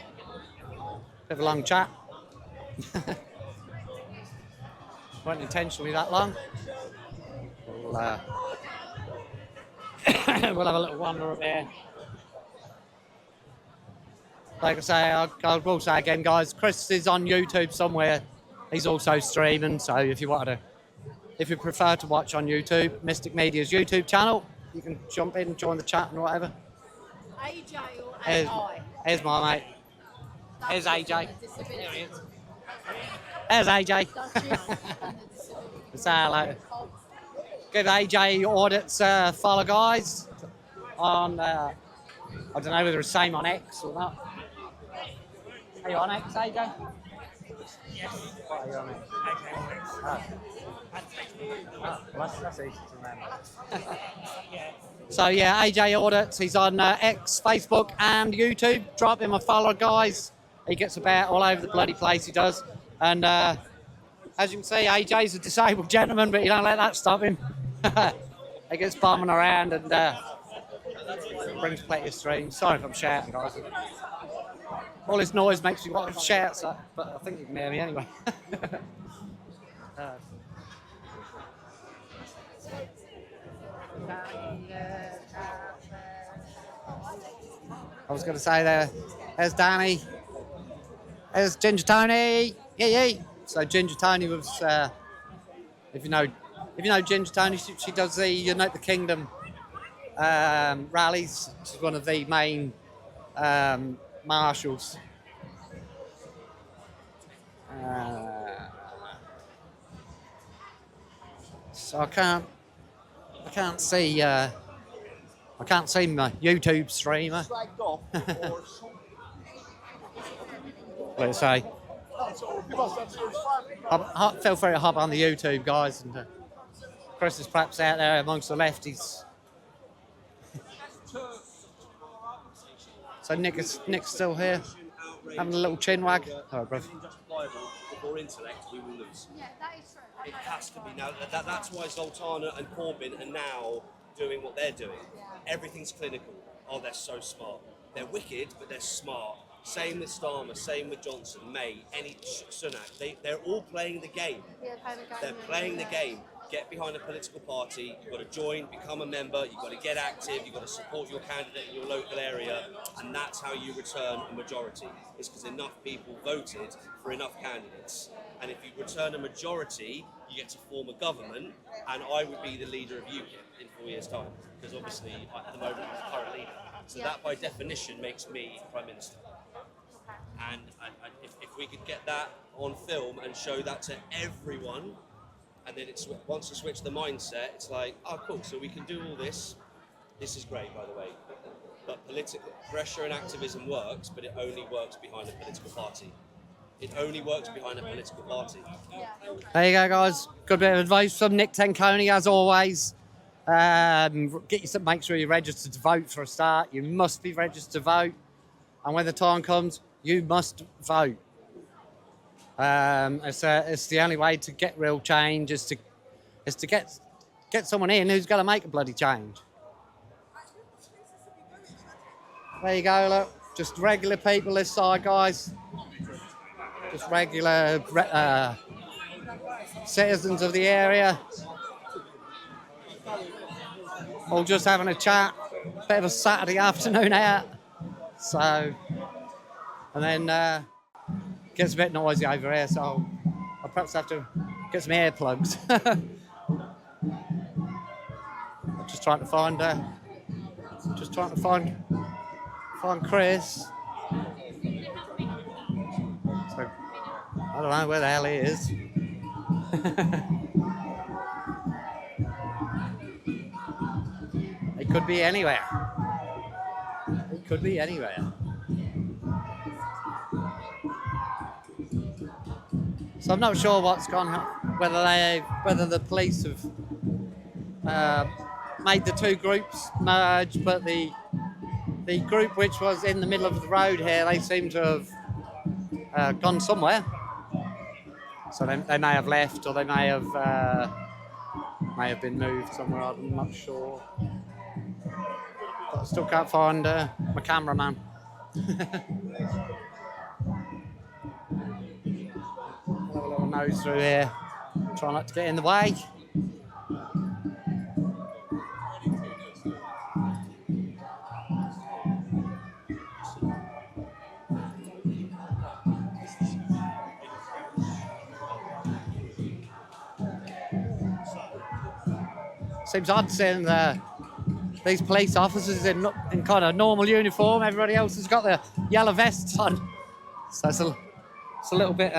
A: bit of a long chat. Wasn't intentionally that long. We'll have a little wander up there. Like I say, I will say again, guys, Chris is on YouTube somewhere. He's also streaming, so if you prefer to watch on YouTube, Mystic Media's YouTube channel, you can jump in and join the chat and whatever.
E: AJ or AI?
A: Here's my mate. Here's AJ. There he is. There's AJ. So, like, give AJ audits follow, guys. On, I don't know whether it's the same on X or not. Are you on X, AJ? Yes. What are you on X? Well, that's easy to remember. So yeah, AJ Audits, he's on X, Facebook and YouTube. Drop him a follow, guys. He gets about all over the bloody place, he does. And as you can see, AJ's a disabled gentleman, but you don't let that stop him. He gets bombing around and brings plenty of streams. Sorry if I'm shouting, guys. All this noise makes me want to shout, so, but I think you can hear me anyway. I was going to say there's Danny, there's Ginger Tony, yeah. So Ginger Tony was, if you know Ginger Tony, she does the Unite the Kingdom rallies. She's one of the main marshals. So I can't see my YouTube streamer. Let's say. Feel free to hop on the YouTube, guys. And Chris is perhaps out there amongst the lefties. So Nick's still here, having a little chin wag. All right, bro.
J: Or intellect, we will lose.
E: Yeah, that is true.
J: It has to be now. That's why Zoltana and Corbyn are now doing what they're doing. Everything's clinical. Oh, they're so smart. They're wicked, but they're smart. Same with Starmer, same with Johnson, May, Sunak. They're all playing the game.
E: Yeah,
J: They're playing the game. get behind a political party, you've got to join, become a member, you've got to get active, you've got to support your candidate in your local area, and that's how you return a majority. It's because enough people voted for enough candidates. And if you return a majority, you get to form a government, and I would be the leader of UKIP in 4 years' time, because obviously at the moment I'm the current leader. So that by definition makes me Prime Minister. And if we could get that on film and show that to everyone, and then once you switch the mindset, it's like, oh cool, so we can do all this. This is great, by the way. But political pressure and activism works, but it only works behind a political party. It only works behind a political party.
A: There you go, guys. Good bit of advice from Nick Tenconi, as always. Make sure you're registered to vote for a start. You must be registered to vote. And when the time comes, you must vote. It's the only way to get real change is to get someone in who's going to make a bloody change. There you go, look. Just regular people this side, guys. Just regular citizens of the area. All just having a chat. Bit of a Saturday afternoon out. So, and then gets a bit noisy over here, so I'll perhaps have to get some earplugs. I'm just trying to find Chris. So, I don't know where the hell he is. He could be anywhere. He could be anywhere. So I'm not sure what's gone, whether the police have made the two groups merge, but the group which was in the middle of the road here, they seem to have gone somewhere. So they may have left, or they may have been moved somewhere. I'm not sure. But I still can't find my cameraman. Have a little nose through here. Try not to get in the way. Seems odd seeing these police officers in kind of normal uniform. Everybody else has got their yellow vests on. So it's a little bit...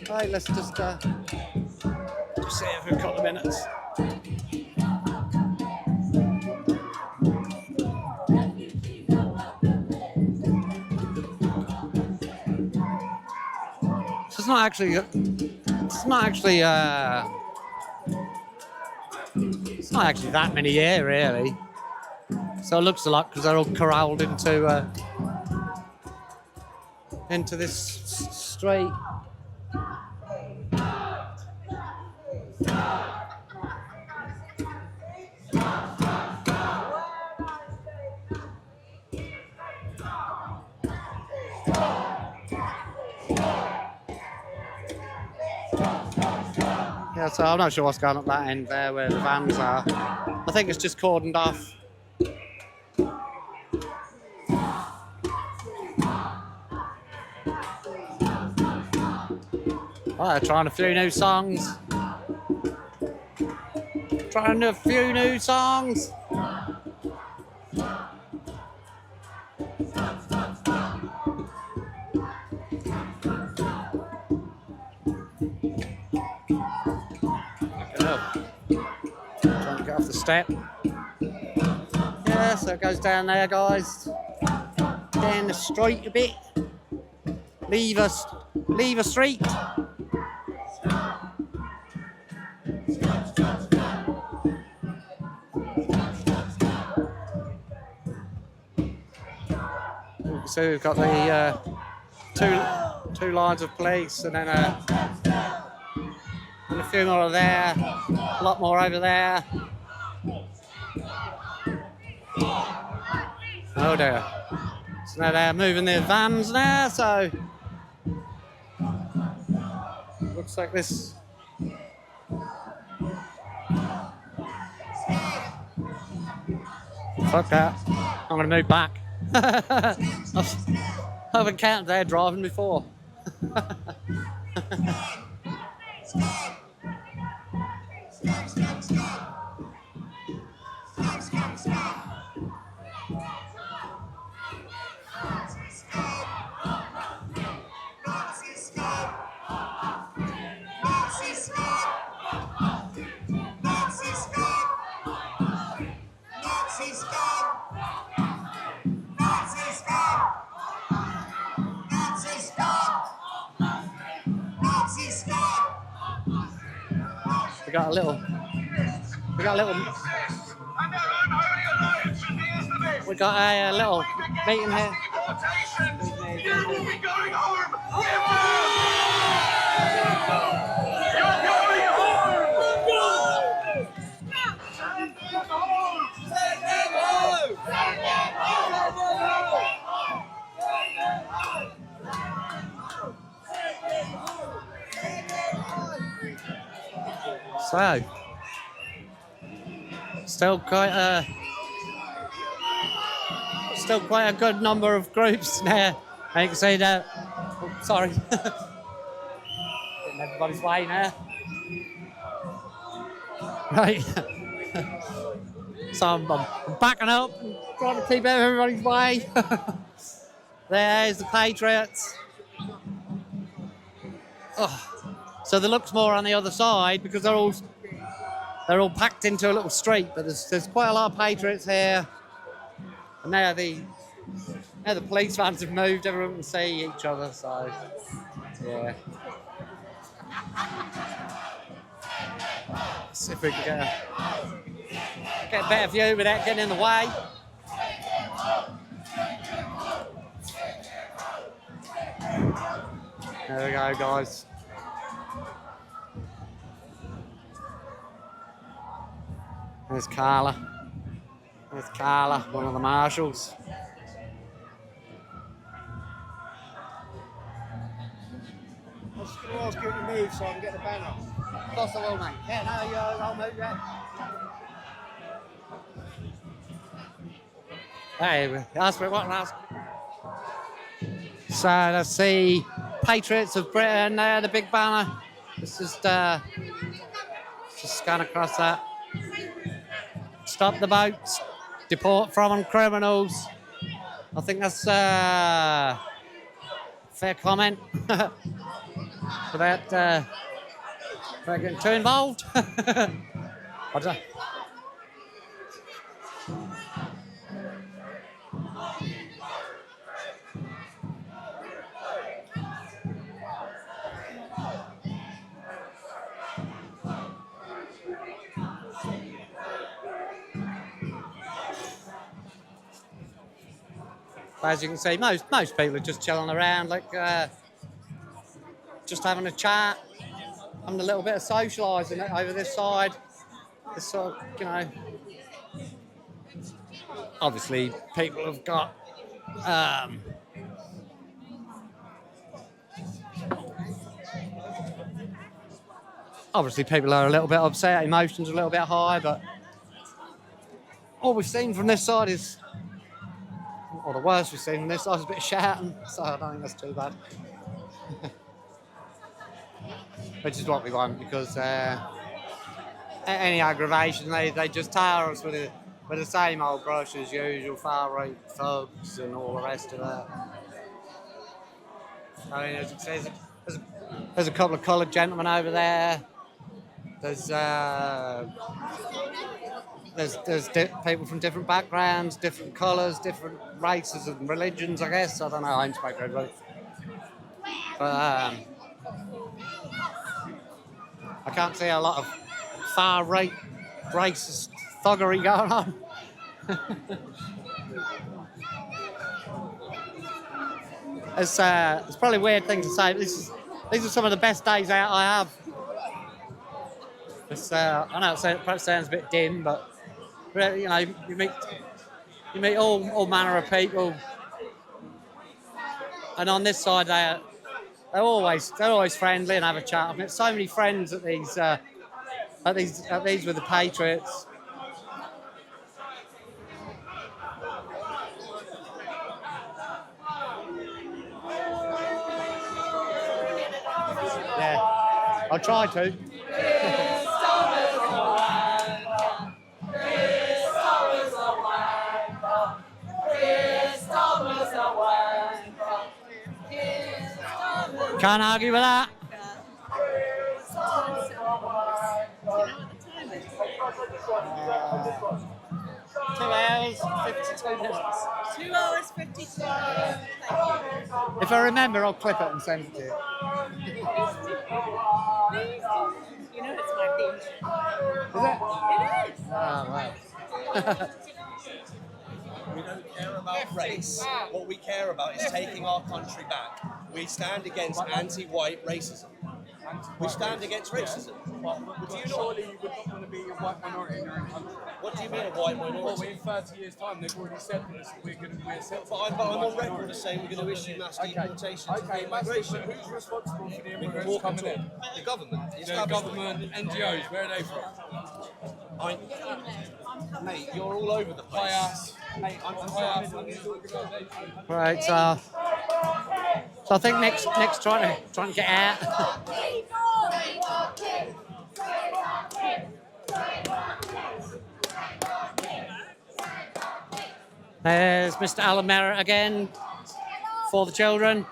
A: Right, let's just see if we've got the minutes. It's not actually that many here, really. So it looks a lot because they're all corralled into this street. Yeah, so I'm not sure what's going on at that end there where the vans are. I think it's just cordoned off. Oh, they're trying a few new songs. Trying to get off the step. Yeah, so it goes down there, guys. Down the street a bit. Leave a street. So we've got the two lines of police, and then and a few more there, a lot more over there. Oh dear. So now they're moving their vans now, so looks like this. Fuck that. I'm gonna move back. I haven't encountered their driving before. We got a little meeting here. So, still quite a good number of groups now. And you can see that. Oh, sorry, getting everybody's way now. Right. So I'm backing up, and trying to keep everybody's way. There's the Patriots. Oh. So there looks more on the other side because they're all packed into a little street. But there's quite a lot of Patriots here, and now the police vans have moved. Everyone can see each other. So yeah. Let's see if we can get a better view without getting in the way. There we go, guys. There's Carla. There's Carla, one of the marshals.
K: I was just going to ask you to move so I can get the banner.
A: Of course I will, mate. Yeah, no, I'll move that. Hey, ask me what last. So let's see, Patriots of Britain there, the big banner. Let's just scan across that. Stop the boats, deport foreign criminals. I think that's a fair comment without getting too involved. I don't know. As you can see, most people are just chilling around, like just having a chat, having a little bit of socialising over this side. This sort of, you know, obviously people have got obviously people are a little bit upset, emotions are a little bit high, but all we've seen from this side is, or the worst we've seen from this side is a bit of shouting, so I don't think that's too bad. Which is what we want, because any aggravation, they just tar us with the same old brush as usual, far-right thugs and all the rest of that. I mean, as you can see, there's a couple of coloured gentlemen over there. There's people from different backgrounds, different colours, different races and religions, I guess. I don't know, I don't speak everybody. But I can't see a lot of far-right racist thuggery going on. It's probably a weird thing to say, but these are some of the best days out I have. I know it perhaps sounds a bit dim, but you know, you You meet all manner of people, and on this side they're always friendly and have a chat. I've met so many friends at these with the Patriots. Yeah, I'll try to. Can't argue with that. Uh, 2 hours, 52 minutes.
L: 2 hours, 52 minutes.
A: If I remember, I'll clip it and send it to you.
L: Please do. You know it's my theme.
A: Is it?
L: It is.
A: Oh, wow.
J: We don't care about race. What we care about is taking our country back. We stand against anti-white racism. We stand against racism.
M: Surely you would not want to be a white minority in your own country.
J: What do you mean a white minority?
M: Well, in 30 years' time, they've already said this. We're accepting.
J: But I'm on record as saying we're going to issue mass deportation to migration.
M: Who's responsible for the
J: We can
M: immigrants
J: walk and
M: coming in?
J: talk. The government. The
M: The government, NGOs, where are they from?
J: Mate, you're all over the place.
M: Mate,
A: Right, so I think Nick's trying to get out. There's Mr. Alan Merritt again for the children.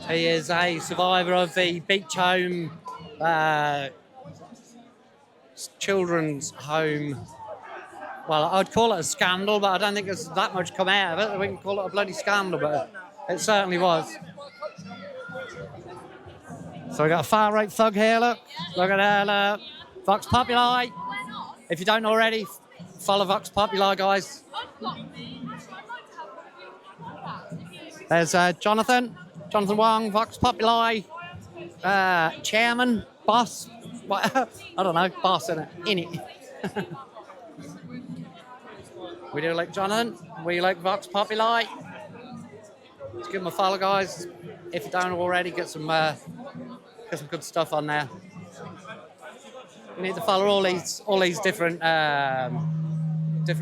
A: He is a survivor of the Beach Home children's home. Well, I'd call it a scandal, but I don't think there's that much come out of it. We can call it a bloody scandal, but it certainly was. So we got a far-right thug here, look. Look at that, Vox Populi. If you don't already, follow Vox Populi, guys. There's Jonathan Wong, Vox Populi, chairman, boss. I don't know, boss in it. We do like Jonathan. We like Vox Populi. Let's give them a follow, guys. If you don't already, get some good stuff on there. We need to follow all these different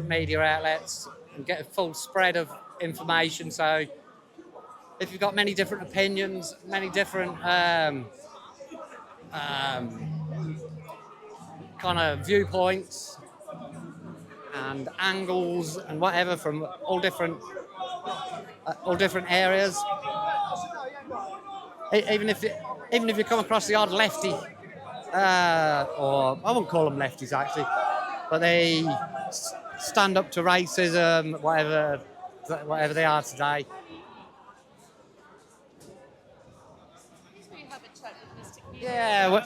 A: media outlets and get a full spread of information. So if you've got many different opinions, many different kind of viewpoints and angles and whatever from all different areas. Even if you come across the odd lefty, or I won't call them lefties actually, but they stand up to racism, whatever they are today. Yeah, we'll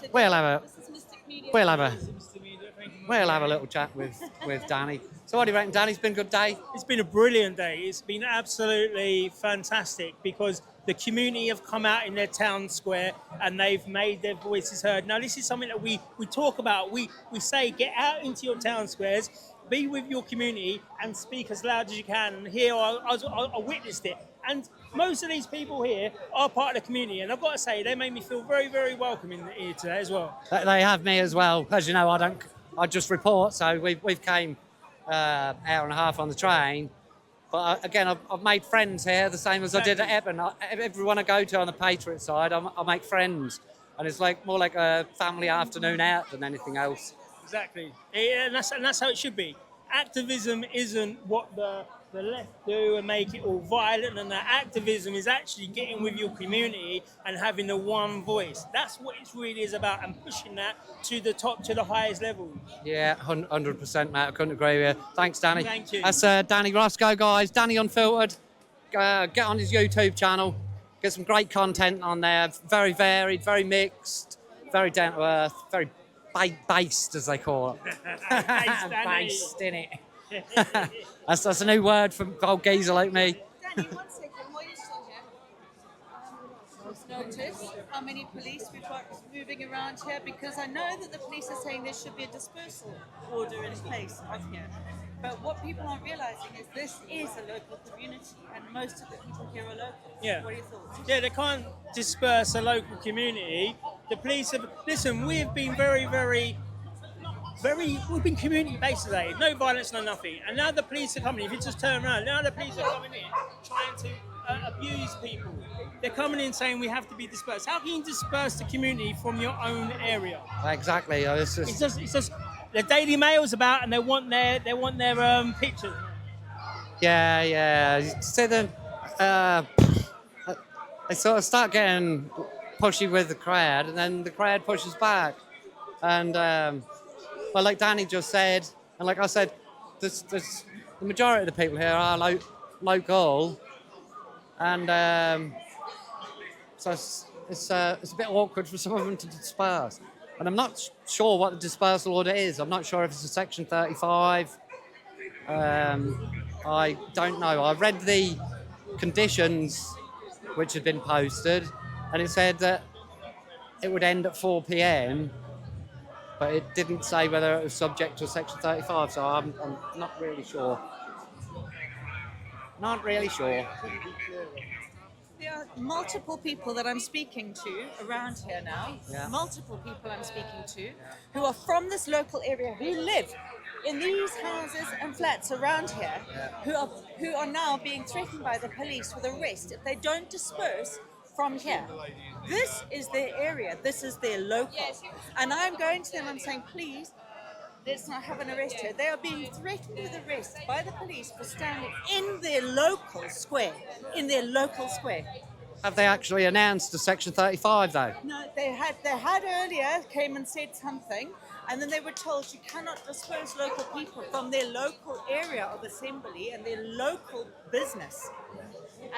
A: have a little chat with Danny. So what do you reckon, Danny? It's been a good day?
C: It's been a brilliant day. It's been absolutely fantastic because the community have come out in their town square and they've made their voices heard. Now, this is something that we talk about. We say get out into your town squares, be with your community and speak as loud as you can. And here I witnessed it. And most of these people here are part of the community. And I've got to say, they made me feel very, very welcome in here today as well.
A: They have me as well. As you know, I just report. So we've came hour and a half on the train. But again, I've made friends here, the same as I did at Eben. Everyone I go to on the Patriot side, I make friends. And it's more like a family afternoon out than anything else.
C: Exactly. And that's how it should be. Activism isn't what the left do and make it all violent, and the activism is actually getting with your community and having the one voice. That's what it really is about, and pushing that to the top, to the highest level.
A: Yeah, 100%, mate. I couldn't agree with you. Thanks, Danny.
C: Thank you.
A: That's Danny Roscoe, guys. Danny Unfiltered. Get on his YouTube channel. Get some great content on there. Very varied, very mixed, very down to earth, very based, as they call it. Based, innit? That's a new word from old geezer like me.
L: Danny, 1 second, while you're still here, notice how many police we've got moving around here, because I know that the police are saying there should be a dispersal order in place of here. But what people aren't realising is this is a local community, and most of the people here are local.
C: Yeah.
L: What are your thoughts?
C: Yeah, they can't disperse a local community. The police have... Listen, we've been we've been community-based today. No violence, no nothing. And now the police are coming. If you just turn around, now the police are coming in trying to abuse people. They're coming in saying we have to be dispersed. How can you disperse the community from your own area?
A: Exactly.
C: It's just the Daily Mail's about, and they want their pictures.
A: Yeah, yeah. You see them, they sort of start getting pushy with the crowd, and then the crowd pushes back. And well, like Danny just said, and like I said, the majority of the people here are local, and so it's a bit awkward for some of them to disperse. And I'm not sure what the dispersal order is. I'm not sure if it's a Section 35. I don't know. I read the conditions which had been posted, and it said that it would end at 4 p.m, but it didn't say whether it was subject to a Section 35, so I'm not really sure. Not really sure.
L: There are multiple people that I'm speaking to around here now,
A: Yeah.
L: multiple people I'm speaking to, who are from this local area, who live in these houses and flats around here, who are now being threatened by the police with arrest if they don't disperse from here. This is their area, this is their local. And I'm going to them, I'm saying, please, let's not have an arrest here. They are being threatened with arrest by the police for standing in their local square. In their local square.
A: Have they actually announced a Section 35 though?
L: No, they had earlier, came and said something, and then they were told you cannot disperse local people from their local area of assembly and their local business.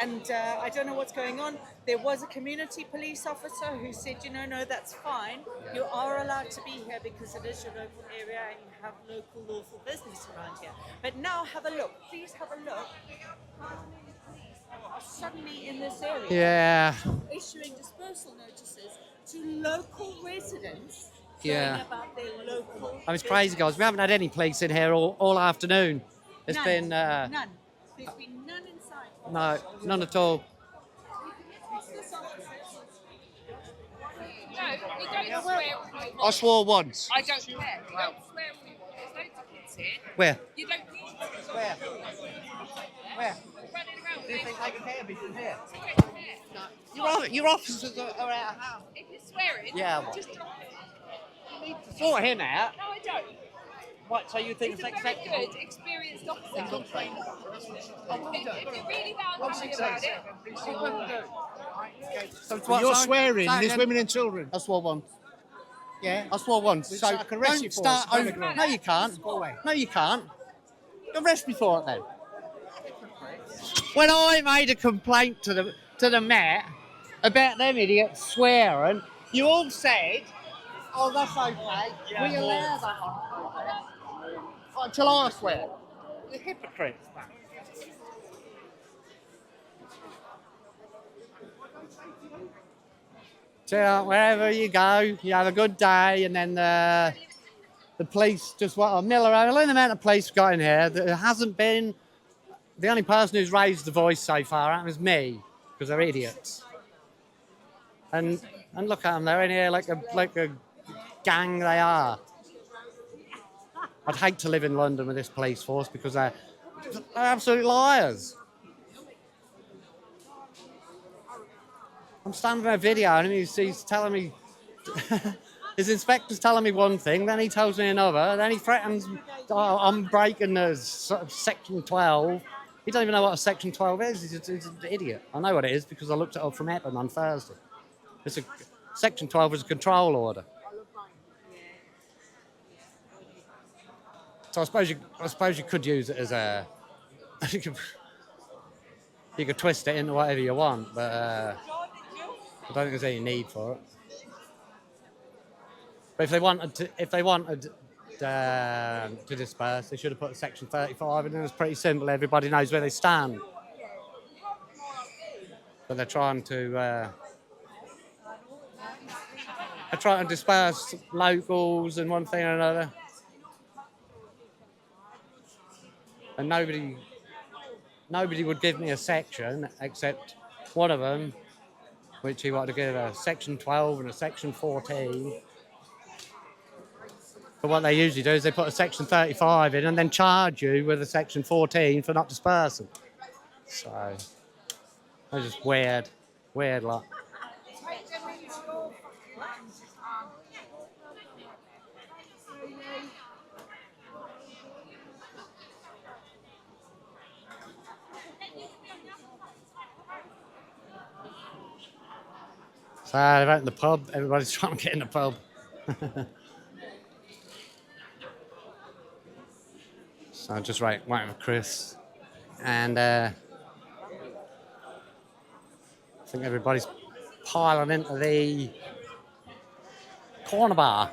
L: And I don't know what's going on. There was a community police officer who said, no, that's fine. You are allowed to be here because it is your local area and you have local lawful business around here. But now have a look. Please have a look. How many police are suddenly in this area?
A: Yeah.
L: Issuing dispersal notices to local residents.
A: Yeah.
L: Saying about their local.
A: I mean, it's crazy, guys. We haven't had any police in here all afternoon. It's
L: None.
A: been
L: None. There's been none inside.
A: no, none at all.
N: No, you don't swear.
A: I swore once.
N: I don't care. You don't swear all you want. There's loads of kids here.
A: Where?
N: You don't need to.
A: Where? Where?
N: Running around
A: Do you think they can hear me from here?
N: No.
A: Your officers are out of house.
N: If you're swearing,
A: Yeah, well.
N: just drop it.
A: You need to sort him out.
N: No, I don't.
A: What, so you think
N: He's
A: it's
N: a very
A: acceptable?
N: good, experienced officer. If you're really unhappy about it,
A: So it's what,
K: You're
A: sorry?
K: swearing,
A: Say
K: there's
A: again.
K: women and children.
A: I swore once.
K: Yeah?
A: I swore once.
K: Which
A: So
K: I can arrest
A: don't
K: you for,
A: start
K: it's
A: over.
K: not
A: No, you can't.
K: Go away.
A: No, you can't. Arrest me for it then. When I made a complaint to the Met about them idiots swearing, you all said, "Oh, that's okay. We allow that until I swear." The hypocrites, man. So wherever you go, you have a good day, and then the police just want to mill around. The amount of police got in here, there hasn't been. The only person who's raised the voice so far is me, because they're idiots. And look at them, they're in here like a gang they are. I'd hate to live in London with this police force because they're absolute liars. I'm standing there videoing him, he's telling me, his inspector's telling me one thing, then he tells me another, then he threatens, "Oh, I'm breaking the Section 12. He doesn't even know what a Section 12 is, he's an idiot. I know what it is because I looked it up from Epping on Thursday. Section 12 is a control order. So I suppose you could use it as a... you could twist it into whatever you want, but I don't think there's any need for it. But if they wanted to disperse, they should have put a Section 35 in, and it's pretty simple. Everybody knows where they stand. But they're trying to disperse locals and one thing or another. and nobody would give me a section except one of them, which he wanted to give a section 12 and a section 14. But what they usually do is they put a section 35 in and then charge you with a section 14 for not dispersing. So, that's just weird lot. So they've opened the pub, everybody's trying to get in the pub. So I'm just waiting for Chris. And I think everybody's piling into the corner bar.